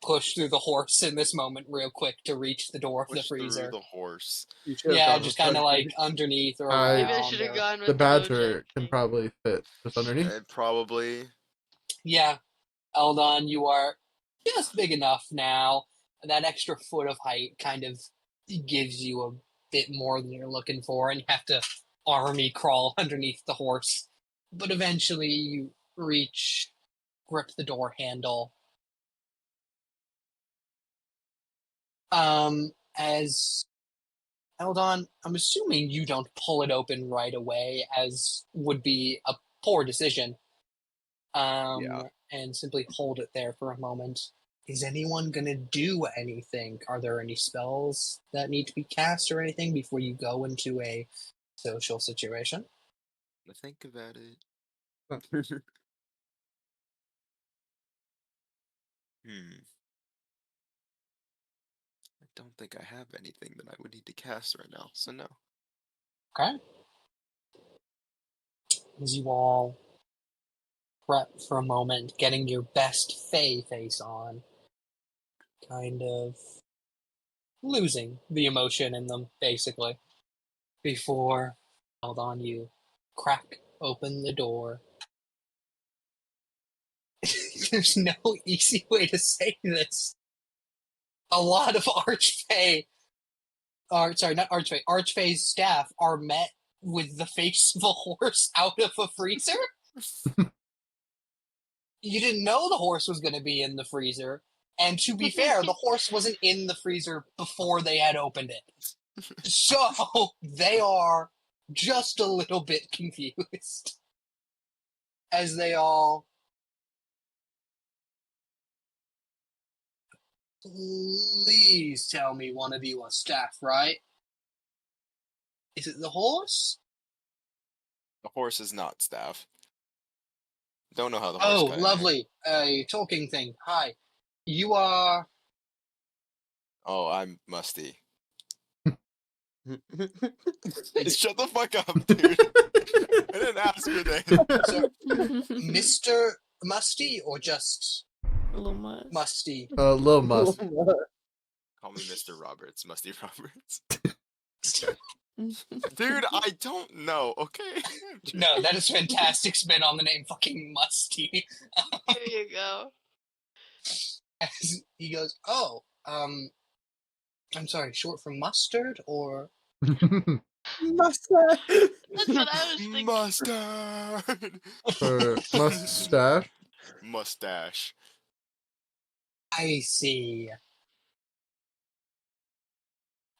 push through the horse in this moment real quick to reach the door of the Push through freezer? the horse. You should have Yeah, gone just with kind of Duncan. underneath or I- Maybe I around should have or gone The with the badger Bojack can thing. probably fit just underneath. Probably. yeah. Eldon, you are just big enough now. That extra foot of height kind of gives you a bit more than you're looking for, and you have to army crawl underneath the horse. But eventually you grip the door handle. As Eldon, I'm assuming you don't pull it open right away, as would be a poor decision. and simply hold it there for a moment. Is anyone gonna do anything? Are there any spells that need to be cast or anything before you go into a social situation? Think about it. Huh. I don't think I have anything that I would need to cast right now, so no. Okay. As you all prep for a moment, getting your best Fey face on, kind of losing the emotion in them, basically, before, hold on, you crack open the door. There's no easy way to say this. A lot of Archfey, or sorry, not Archfey, Archfey's staff are met with the face of a horse out of a freezer. You didn't know the horse was going to be in the freezer, and to be fair, the horse wasn't in the freezer before they had opened it. So they are just a little bit confused as they all. Please tell me one of you are staff, right? Is it the horse? The horse is not staff. Don't know how the horse Oh, got in here. lovely. A talking thing. Hi. You are. Oh, I'm Musty. Shut the fuck up, dude. I didn't ask your name. So, Mr. Musty or just Little Mus. Musty? Lil Mus. Call me Mr. Roberts, Musty Roberts. Dude, I don't know, okay? No, that is fantastic spin on the name fucking Musty. There you go. As he goes, oh, I'm sorry, short for mustard or Mustard. That's what I was thinking. Mustard. Or mustache. Mustache. I see.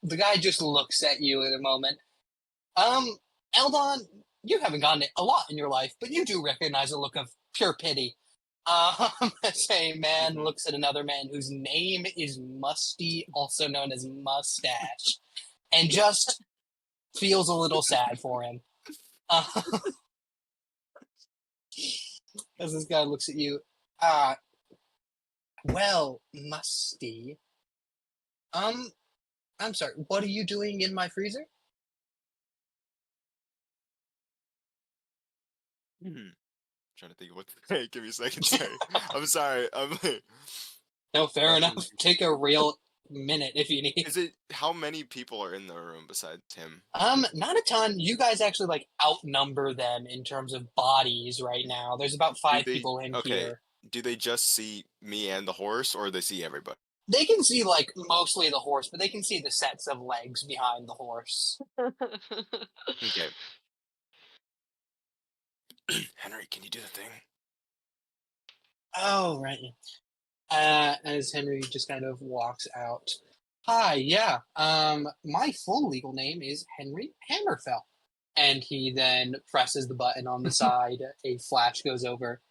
The guy just looks at you in a moment. Eldon, you haven't gotten it a lot in your life, but you do recognize a look of pure pity. As a man looks at another man whose name is Musty, also known as Mustache, and just feels a little sad for him. As this guy looks at you, well, Musty, I'm sorry, what are you doing in my freezer? Trying to think of what. Hey, give me a second. Sorry. I'm sorry. No, fair enough. Take a real minute if you need. Is it how many people are in the room besides him? Not a ton. You guys actually like outnumber them in terms of bodies right now. There's about 5 people in here. Do they just see me and the horse, or they see everybody? They can see like mostly the horse, but they can see the sets of legs behind the horse. Okay. Henry, can you do the thing? Oh, right. As Henry just kind of walks out. Hi, yeah. My full legal name is Henry Hammerfell. And he then presses the button on the side. A flash goes over.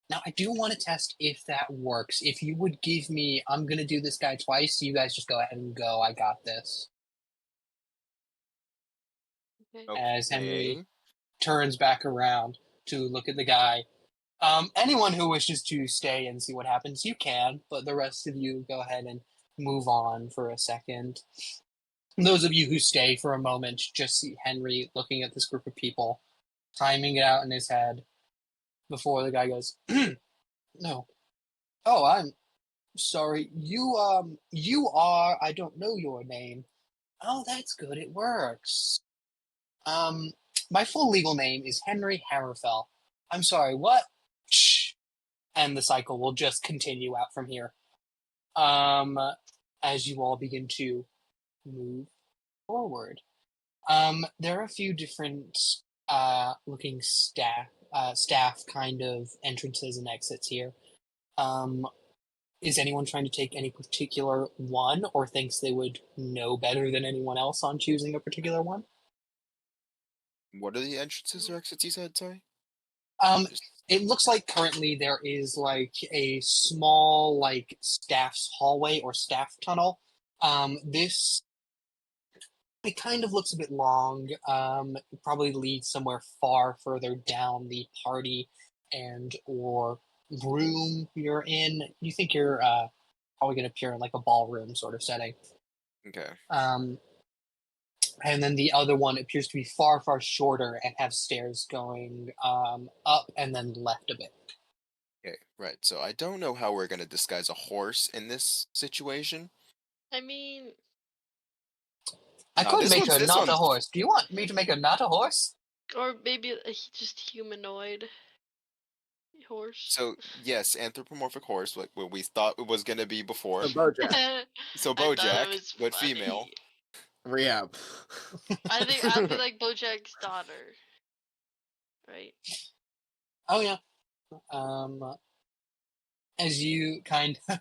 Now, I do want to test if that works. If you would give me, I'm going to do this guy twice. You guys just go ahead and go. I got this. Okay. As Henry turns back around to look at the guy. Anyone who wishes to stay and see what happens, you can, but the rest of you go ahead and move on for a second. Those of you who stay for a moment just see Henry looking at this group of people, timing it out in his head before the guy goes, no. Oh, I'm sorry. You are, I don't know your name. Oh, that's good. It works. My full legal name is Henry Hammerfell. I'm sorry, what? Shh. And the cycle will just continue out from here. As you all begin to move forward. There are a few different looking staff kind of entrances and exits here. Is anyone trying to take any particular one or thinks they would know better than anyone else on choosing a particular one? What are the entrances or exits you said? Sorry. it looks like currently there is like a small like staff's hallway or staff tunnel. This it kind of looks a bit long. It probably leads somewhere far further down the party and or room you're in. You think you're probably going to appear in like a ballroom sort of setting. Okay. And then the other one appears to be far, far shorter and have stairs going up and then left a bit. Okay, right. So I don't know how we're gonna disguise a horse in this situation. I mean, I No, could this make one's her this not a one's horse. Do you want me to make her not a horse? or maybe just humanoid horse. so yes, anthropomorphic horse, like what we thought it was gonna be before. So Bojack. So I thought it Bojack, was but funny. female. Rehab. I think I'll be like Bojack's daughter, right? Oh yeah. As you kind of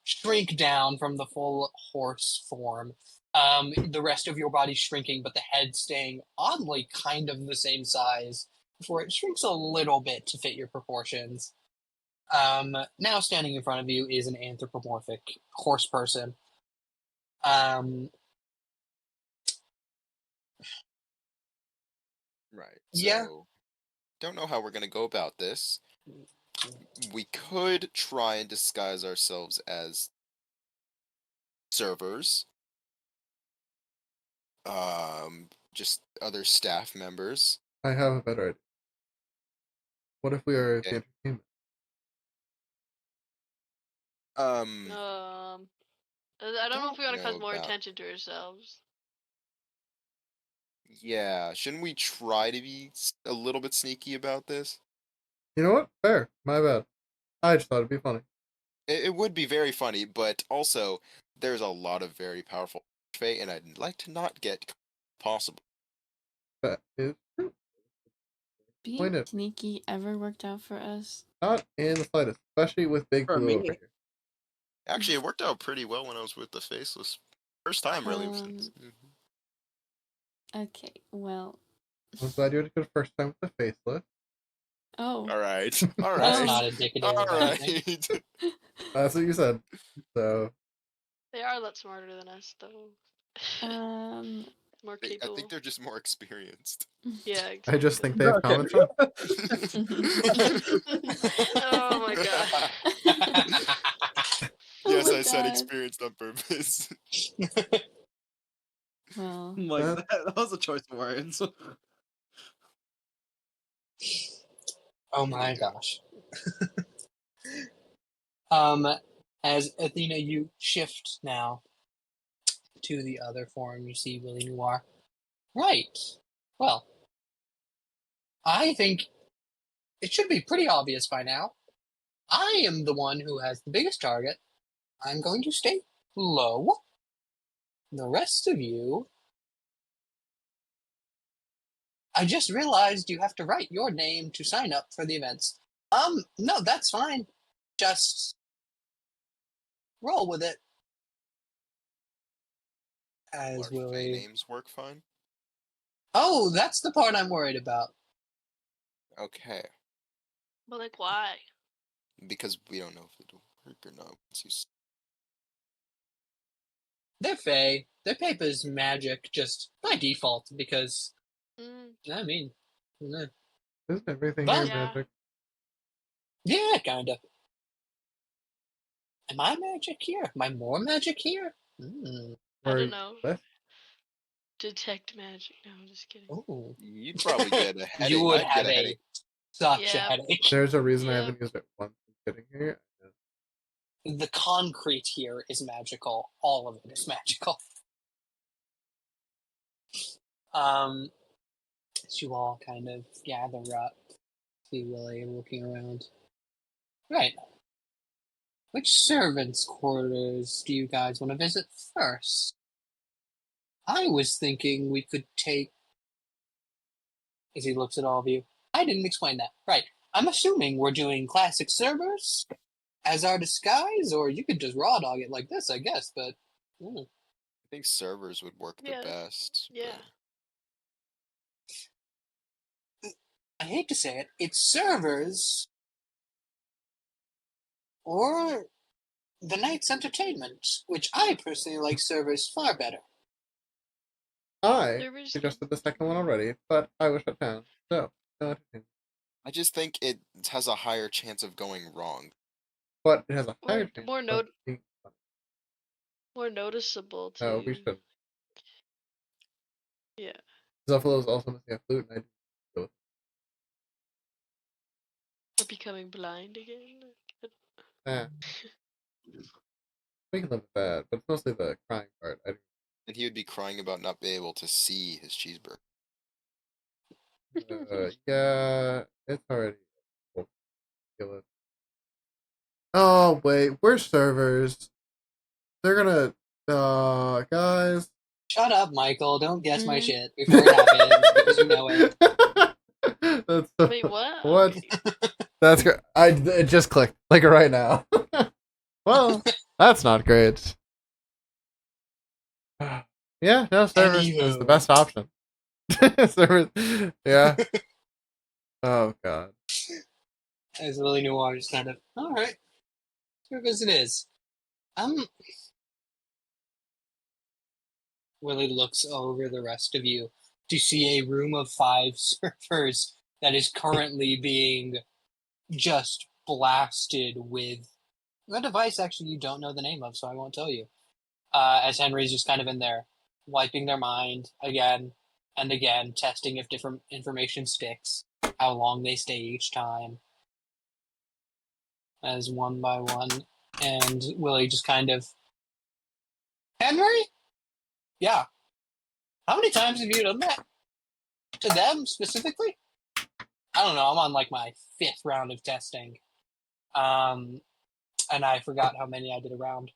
shrink down from the full horse form, the rest of your body shrinking, but the head staying oddly kind of the same size before it shrinks a little bit to fit your proportions. Now standing in front of you is an anthropomorphic horse person. Right. Yeah. So don't know how we're gonna go about this. We could try and disguise ourselves as servers. Just other staff members. I have a better idea. What if we are the Okay. entertainment? I don't know if we want to cause know more about- attention to ourselves. Yeah, shouldn't we try to be a little bit sneaky about this? You know what? Fair. My bad. I just thought it'd be funny. It would be very funny, but also there's a lot of very powerful fae, and I'd like to not get possible. That is true. Being Pointed. sneaky ever worked out for us? Not in the slightest, especially with Big For Blue me. over here. Actually, it worked out pretty well when I was with the faceless. First time, really. Since- Okay, well. I'm glad you had a good first time with the faceless. Oh. All right, all That's right, not indicative all of anything. right. That's what you said. So They are a lot smarter than us, though. More I capable. think they're just more experienced. Yeah, I just think they have Okay. common sense. Oh my god. Yes, my I said God. experienced on purpose. Well. Like That- that was a choice of words. Oh my Anywho. gosh. As Athena, you shift now to the other form. You see Willy Noir. Right. Well, I think it should be pretty obvious by now. I am the one who has the biggest target. I'm going to stay low. The rest of you. I just realized you have to write your name to sign up for the events. No, that's fine. Just roll with it. As Our fae Willy. names work fine. Oh, that's the part I'm worried about. Okay, But like, why? because we don't know if it'll work or not. Once you They're Fae. Their paper's magic just by default because, Mm, I mean, Isn't everything But- here Yeah. magic? yeah, kinda. Am I magic here? Am I more magic here? I Or don't know. less? Detect magic. No, I'm just kidding. Ooh. you'd probably get a headache. You would I'd have get a headache. such Yeah. a headache. There's a reason I Yeah. haven't used it once since getting here. The concrete here is magical. All of it is magical. As you all kind of gather up, see Willie looking around. Right. Which servants' quarters do you guys want to visit first? I was thinking we could take. As he looks at all of you, I didn't explain that. Right. I'm assuming we're doing classic servers as our disguise, or you could just raw dog it like this, I guess. But I think servers would work Yeah. the best. Yeah. I hate to say it, it's servers or the night's entertainment, which I personally like servers far better. I Servers suggested the second one already, but I was shut down. So, no entertainment. I just think it has a higher chance of going wrong. But it has a higher Or chance more of being funny. more noticeable too. No, we should. Yeah. Zuffalo is also missing a flute, and I didn't go with Or becoming blind again. that. We can live with that, but it's mostly the crying part. And he would be crying about not being able to see his cheeseburger. Yeah, it's already ridiculous. Oh, wait, we're servers. They're gonna, guys. Shut up, Michael. Don't guess my Mhm. shit before it happens, because you know it. That's so, Wait, what? what? Okay. That's great. It just clicked, like right now. Well, that's not great. Yeah, no, servers is the Anywho. best option. Servers, yeah. Oh god. As Willy Noir just kind of, alright, servers it is. Willy looks over the rest of you to see a room of 5 servers that is currently being just blasted with a device actually you don't know the name of, so I won't tell you. As Henry's just kind of in there, wiping their mind again and again, testing if different information sticks, how long they stay each time, as one by one. And Willy just kind of, Henry? Yeah. How many times have you done that? To them specifically? I don't know. I'm on like my 5th round of testing. And I forgot how many I did around.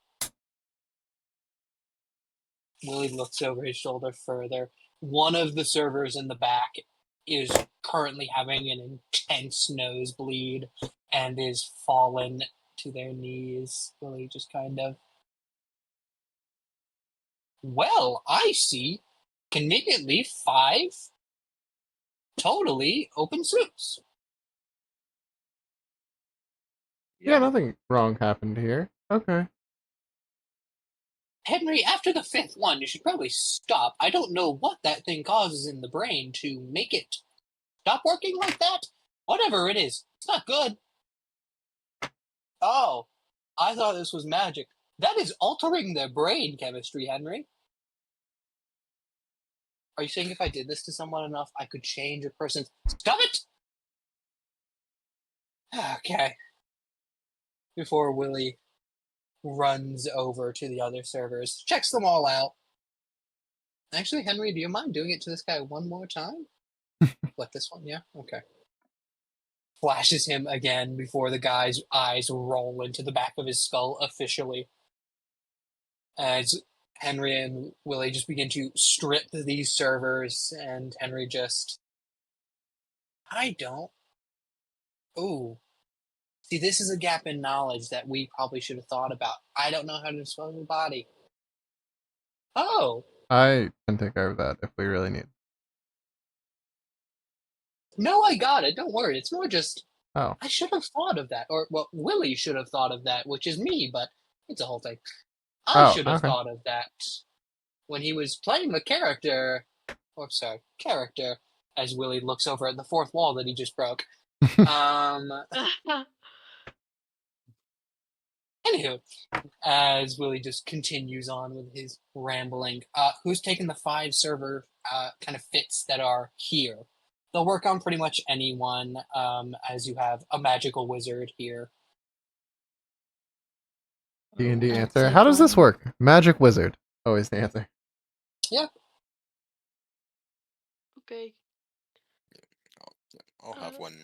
Willy looks over his shoulder further. One of the servers in the back is currently having an intense nosebleed and is fallen to their knees. Willy just kind of, well, I see. Conveniently, 5 totally open suits. Yeah, nothing wrong happened here. Okay. Henry, after the 5th one, you should probably stop. I don't know what that thing causes in the brain to make it stop working like that. Whatever it is, it's not good. Oh, I thought this was magic. That is altering their brain chemistry, Henry. Are you saying if I did this to someone enough, I could change a person's... Stop it! Okay. Before Willy runs over to the other servers, checks them all out. Actually, Henry, do you mind doing it to this guy one more time? What, this one? Yeah? Okay. Flashes him again before the guy's eyes roll into the back of his skull officially. As Henry and Willy just begin to strip these servers, and Henry just... I don't... Ooh. See, this is a gap in knowledge that we probably should have thought about. I don't know how to dispose of a body. Oh! I can take care of that if we really need. No, I got it. Don't worry. It's more just... Oh. I should have thought of that. Or, well, Willy should have thought of that, which is me, but it's a whole thing. I should have Okay. thought of that when he was playing the character... character, as Willy looks over at the 4th wall that he just broke. Anywho, as Willy just continues on with his rambling, who's taken the 5 server kind of fits that are here? They'll work on pretty much anyone, as you have a magical wizard here. D&D I'll answer. take How does this one. work? Magic wizard. Always the answer. Yeah. Okay. I'll have one.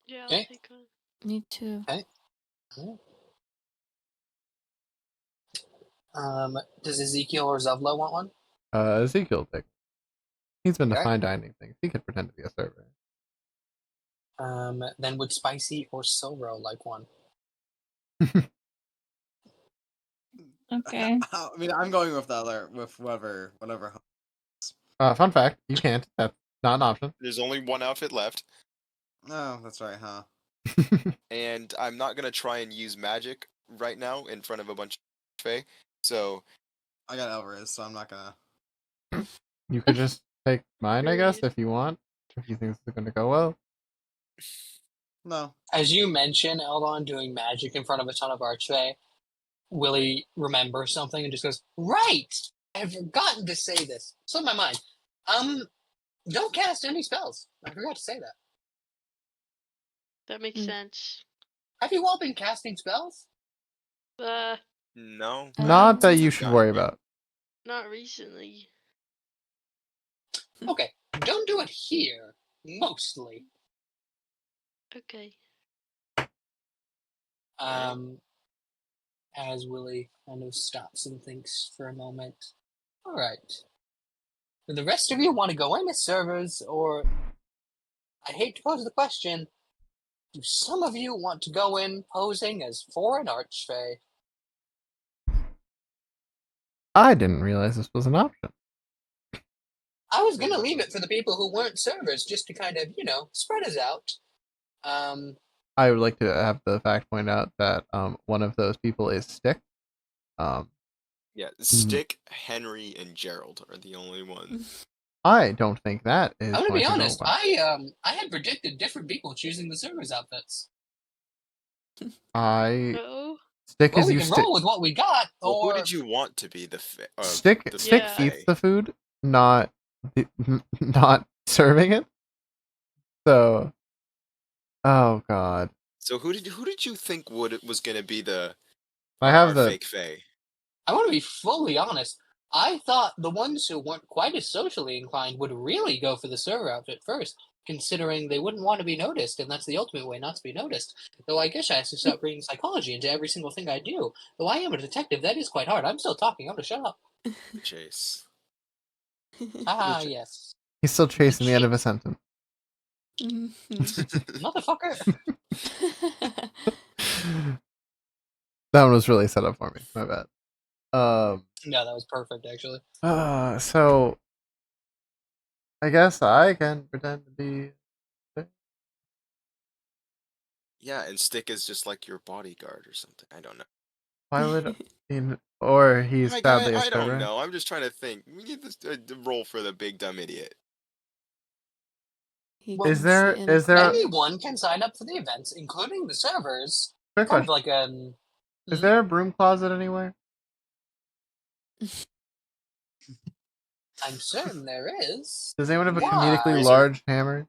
Yeah, I'll Okay. take one. Me too. Does Ezekiel or Zevlo want one? Ezekiel pick. He's been to Okay. fine dining things. He could pretend to be a server. Then would Spicy or Silro like one? Okay. I mean, I'm going with the other, with whatever. Fun fact, you can't. That's Not an option. There's only one outfit left, Oh, that's right, huh? and I'm not gonna try and use magic right now in front of a bunch of Fae. So I got Elriz, so I'm not gonna. You could just take mine, I guess, Agreed. if you want. If you think this is going to go well. No. As you mention Eldon doing magic in front of a ton of archfey, Willie remembers something and just goes, "Right! I've forgotten to say this. It's on my mind. Don't cast any spells. I forgot to say that. That makes Mm. sense. Have you all been casting spells? no, Not that Um, you should worry about. Not recently. Okay, don't do it here. Mostly. Okay. As Willie kind of stops and thinks for a moment. All right. Do the rest of you want to go in as servers, or I hate to pose the question, do some of you want to go in posing as foreign archfey? I didn't realize this was an option. I was gonna leave it for the people who weren't servers, just to kind of, spread us out. I would like to have the fact point out that one of those people is Stick. yeah, Stick, Henry, and Gerald are the only ones. I don't think that is I'm gonna be going to go honest. well. I had predicted different people choosing the servers outfits. Oh. Stick Well, is we you can stick. roll with what we got, Well, who or did you want to be the Stick Yeah. eats the food, not not serving it. So, oh god, So who did you think was gonna be the I have our the fake Fae? I want to be fully honest. I thought the ones who weren't quite as socially inclined would really go for the server outfit first, considering they wouldn't want to be noticed, and that's the ultimate way not to be noticed. Though I guess I have to start bringing psychology into every single thing I do. Though I am a detective, that is quite hard. I'm still talking. I'm gonna shut up. Chase. Ah, yes. he's still chasing the end of a sentence. Motherfucker. That one was really set up for me. My bad. No, that was perfect, actually. So I guess I can pretend to be. Yeah, and Stick is just like your bodyguard or something. I don't know. Why would or he's sadly a I don't server. know. I'm just trying to think. We need this roll for the big dumb idiot. Is there Anyone can sign up for the events, including the servers. quick Kind of question? like Is there a broom closet anywhere? I'm certain there is. Does anyone have a Why? comedically large hammer?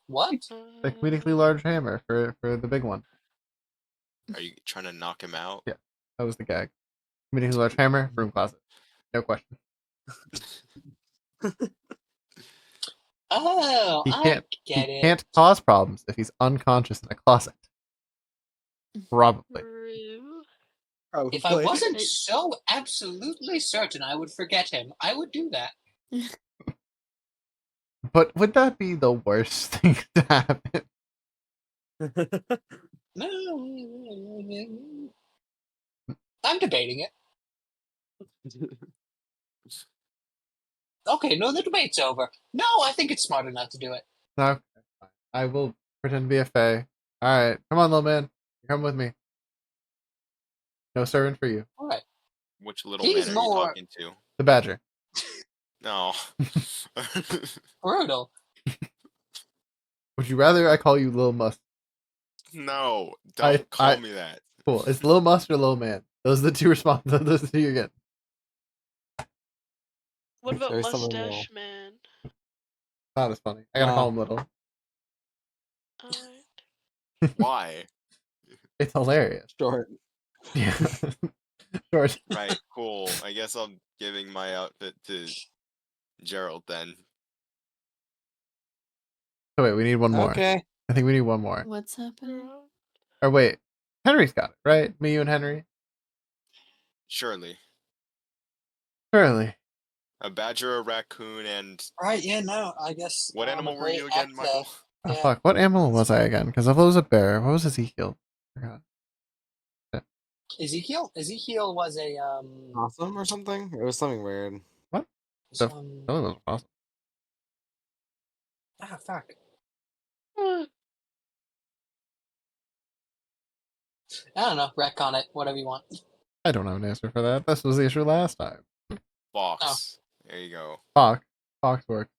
What? A comedically large hammer for the big one. Are you trying to knock him out? Yeah, that was the gag. Comedically large hammer, broom closet. No question. Oh, He I get it. can't cause problems if he's unconscious in a closet. Probably. True. Probably. If I wasn't so absolutely certain I would forget him, I would do that. But would that be the worst thing to happen? I'm debating it. Okay, no, the debate's over. No, I think it's smart enough to do it. Okay, fine. I will pretend to be a fae. Alright, come on, little man. Come with me. No servant for you. All right. Which little He's man are you more- talking to? The badger. No. Brutal. Would you rather I call you Lil Must? No, don't call me that. Cool. It's Lil Must or Lil Man. Those are the two responses. Those are the two you get. What about There's something Mustache Man? Not as funny. I gotta call him Little. Alright. Why? It's hilarious. Short. Yeah. Short. Right, cool. I guess I'm giving my outfit to Gerald then. Oh wait, we need one more. Okay. I think we need one more. What's happening? Or wait, Henry's got it, right? Me, you, and Henry. Surely. Surely. A badger, a raccoon, and All right, yeah, no, I guess. what animal were you again, Michael? Oh Yeah. fuck! What animal was I again? Because I was a bear. What was Ezekiel? I forgot. Ezekiel was a Awesome or something? It was something weird. What? some- That was awesome. Ah, fuck. I don't know. Retcon it. Whatever you want. I don't have an answer for that. This was the issue last time. Fox. There you go. Fox. Fox work.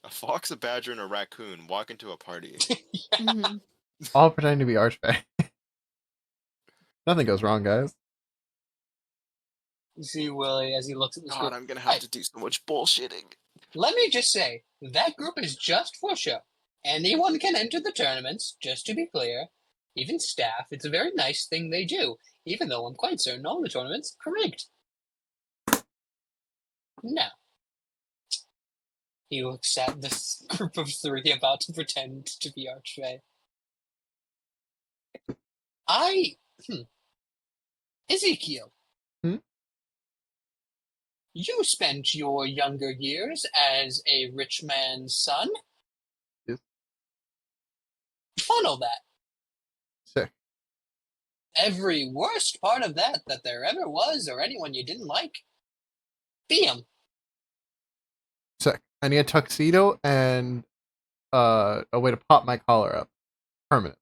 A fox, a badger, and a raccoon walk into a party. Mhm. All pretending to be Archfey. Nothing goes wrong, guys. You see Willy as he looks at this God, group. I'm gonna have Hey, to do so much bullshitting. let me just say, that group is just for show. Anyone can enter the tournaments, just to be clear. Even staff. It's a very nice thing they do, even though I'm quite certain all the tournaments are rigged. No. He looks at this group of three about to pretend to be Archfey. Ezekiel. Hmm? You spent your younger years as a rich man's son. Yes. Funnel that. Sick. Every worst part of that there ever was, or anyone you didn't like, be 'em. Sick. I need a tuxedo and a way to pop my collar up. Permanent.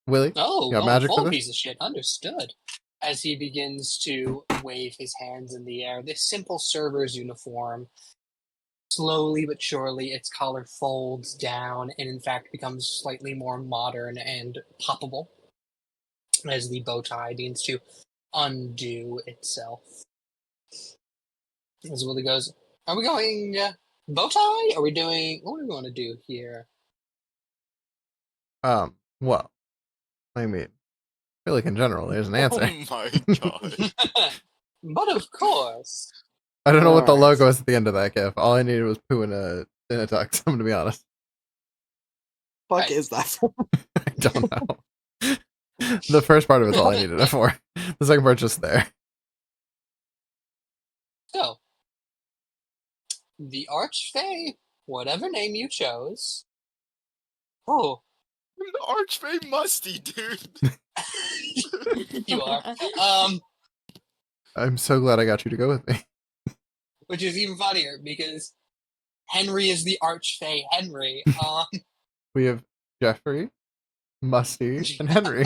Willie? Oh, You got going magic for full this? piece of shit. Understood. As he begins to wave his hands in the air, this simple server's uniform, slowly but surely, its collar folds down and, in fact, becomes slightly more modern and poppable as the bow tie begins to undo itself. As Willie goes, are we going bow tie? Are we doing, what are we going to do here? Well, I mean, I feel like in general, there's an answer. Oh my god. But of course. I don't know what the Alright. logo is at the end of that gif. All I needed was poo in a tux. I'm gonna be honest. Fuck Right. is that? I don't know. The first part of it's all I needed it for. The second part's just there. So, the Archfey, whatever name you chose. Oh, The Archfey Musty, dude. you are. I'm so glad I got you to go with me. Which is even funnier because Henry is the Archfey Henry. We have Jeffrey, Musty, and Henry.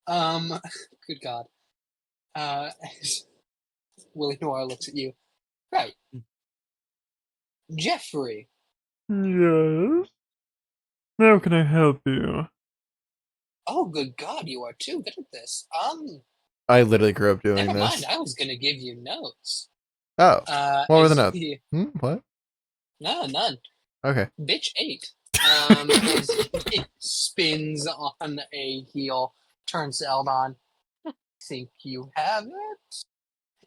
Good God. Willie Noir looks at you. Right. Jeffrey. Yes. How can I help you? Oh, good God, you are too good at this. I literally grew up doing Never this. mind, I was gonna give you notes. Oh, what were the as notes? he- What? No, none. Okay. Bitch 8. As he spins on a heel, turns to Eldon. Think you have it?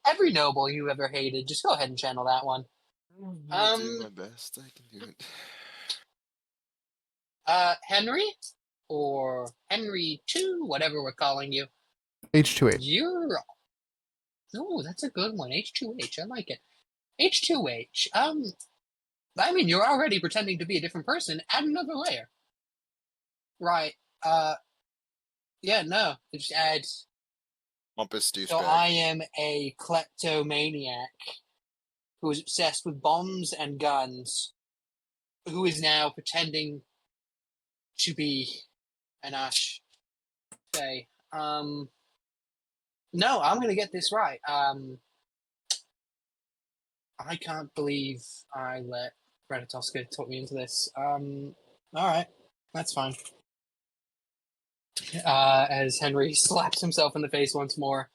Every noble you ever hated, just go ahead and channel that one. I'll do my best. I can do it. Henry? Or Henry 2, whatever we're calling you. H28. You're... Oh, that's a good one. H2H, I like it. H2H, I mean, you're already pretending to be a different person. Add another layer. Right, yeah, no, just add... Pompous So douchebag. I am a kleptomaniac who is obsessed with bombs and guns, who is now pretending to be an Ash. Say, no, I'm gonna get this right. I can't believe I let Redatoska talk me into this. Alright, that's fine. As Henry slaps himself in the face once more,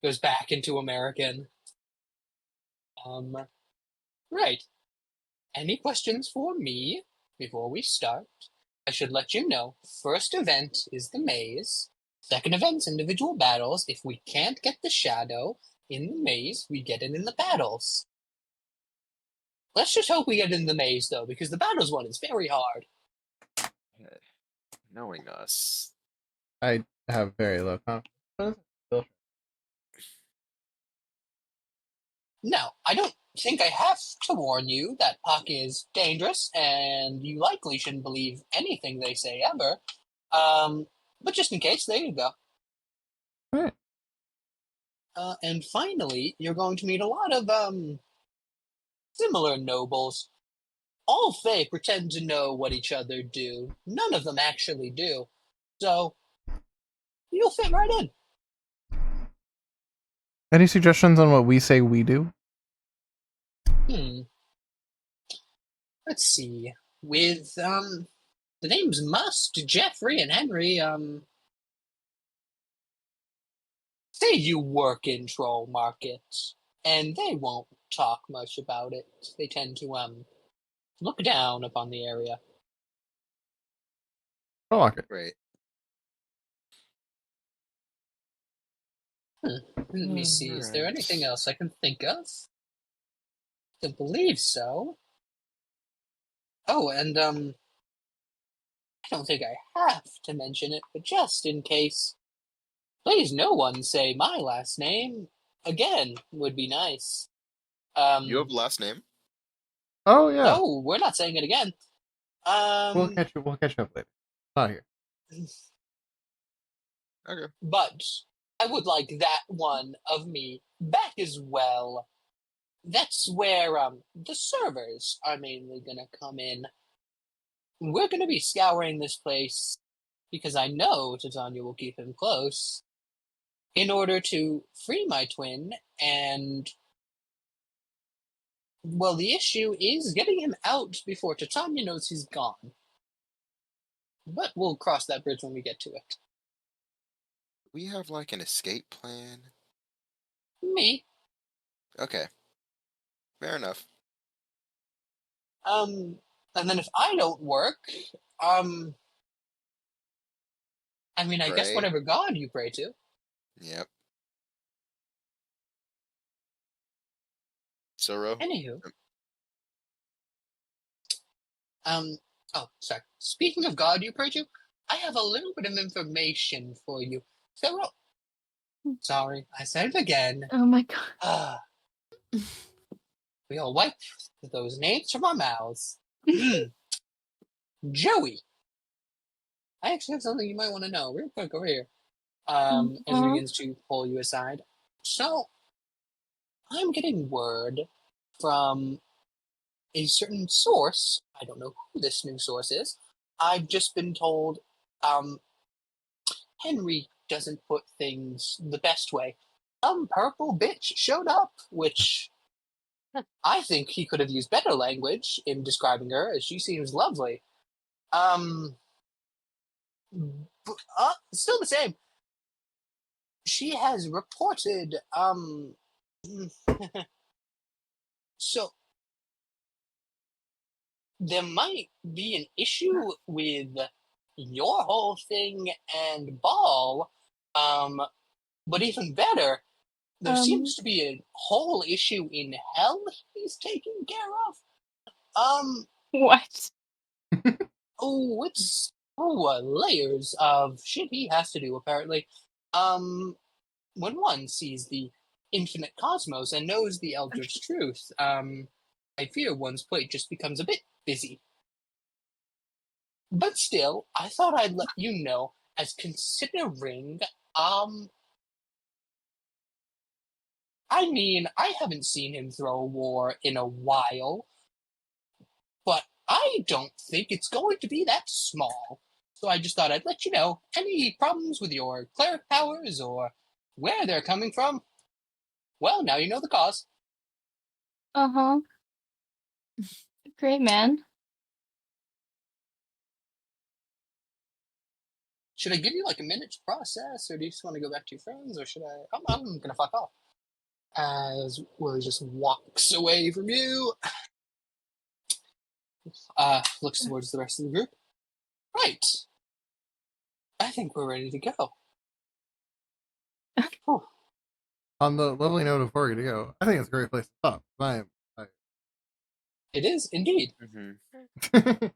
goes back into American. Right. Any questions for me before we start? I should let you know, first event is the maze. Second event's individual battles. If we can't get the shadow in the maze, we get it in the battles. Let's just hope we get in the maze, though, because the battles one is very hard. Knowing us. I have very low confidence. No, I don't think I have to warn you that Puck is dangerous, and you likely shouldn't believe anything they say ever. But just in case, there you go. Right. And finally, you're going to meet a lot of similar nobles. All Fae pretend to know what each other do. None of them actually do. So, you'll fit right in. Any suggestions on what we say we do? Let's see. With, the names Must, Jeffrey, and Henry, say you work in Troll Market, and they won't talk much about it. They tend to, look down upon the area. I like it. Great. Let me see. Is there Alright. anything else I can think of? I believe so. Oh, and, I don't think I have to mention it, but just in case, please no one say my last name again would be nice. You have last name? Oh yeah. No, we're not saying it again. We'll catch up later. Not here. Okay. But I would like that one of me back as well. That's where the servers are mainly gonna come in. We're gonna be scouring this place because I know Titania will keep him close in order to free my twin. And well, the issue is getting him out before Titania knows he's gone. But we'll cross that bridge when we get to it. We have like an escape plan. Me. Okay. Fair enough. And then if I don't work, I mean, I guess Pray. whatever god you pray to. Yep. Zoro. Anywho. Oh, sorry. Speaking of god you pray to, I have a little bit of information for you. Zoro. Sorry, I said it again. Oh my god. We all wipe those names from our mouths. Joey. I actually have something you might want to know real quick over here. As he begins to pull you aside. So, I'm getting word from a certain source. I don't know who this new source is. I've just been told Henry doesn't put things the best way. Some purple bitch showed up, which I think he could have used better language in describing her, as she seems lovely. Still the same. She has reported, so there might be an issue with your whole thing and Ball, but even better, there seems to be a whole issue in hell he's taking care of. What? It's layers of shit he has to do, apparently. When one sees the infinite cosmos and knows the eldritch truth, I fear one's plate just becomes a bit busy. But still, I thought I'd let you know, as considering, I mean, I haven't seen him throw a war in a while, but I don't think it's going to be that small. So I just thought I'd let you know, any problems with your cleric powers or where they're coming from, well, now you know the cause. Uh-huh. Great, man. Should I give you like a minute to process, or do you just want to go back to your friends, or should I? I'm gonna fuck off. As Willie just walks away from you. Looks towards the rest of the group. Right. I think we're ready to go. On the lovely note of ready to go, I think it's a great place to stop. It is indeed. Mm-hmm.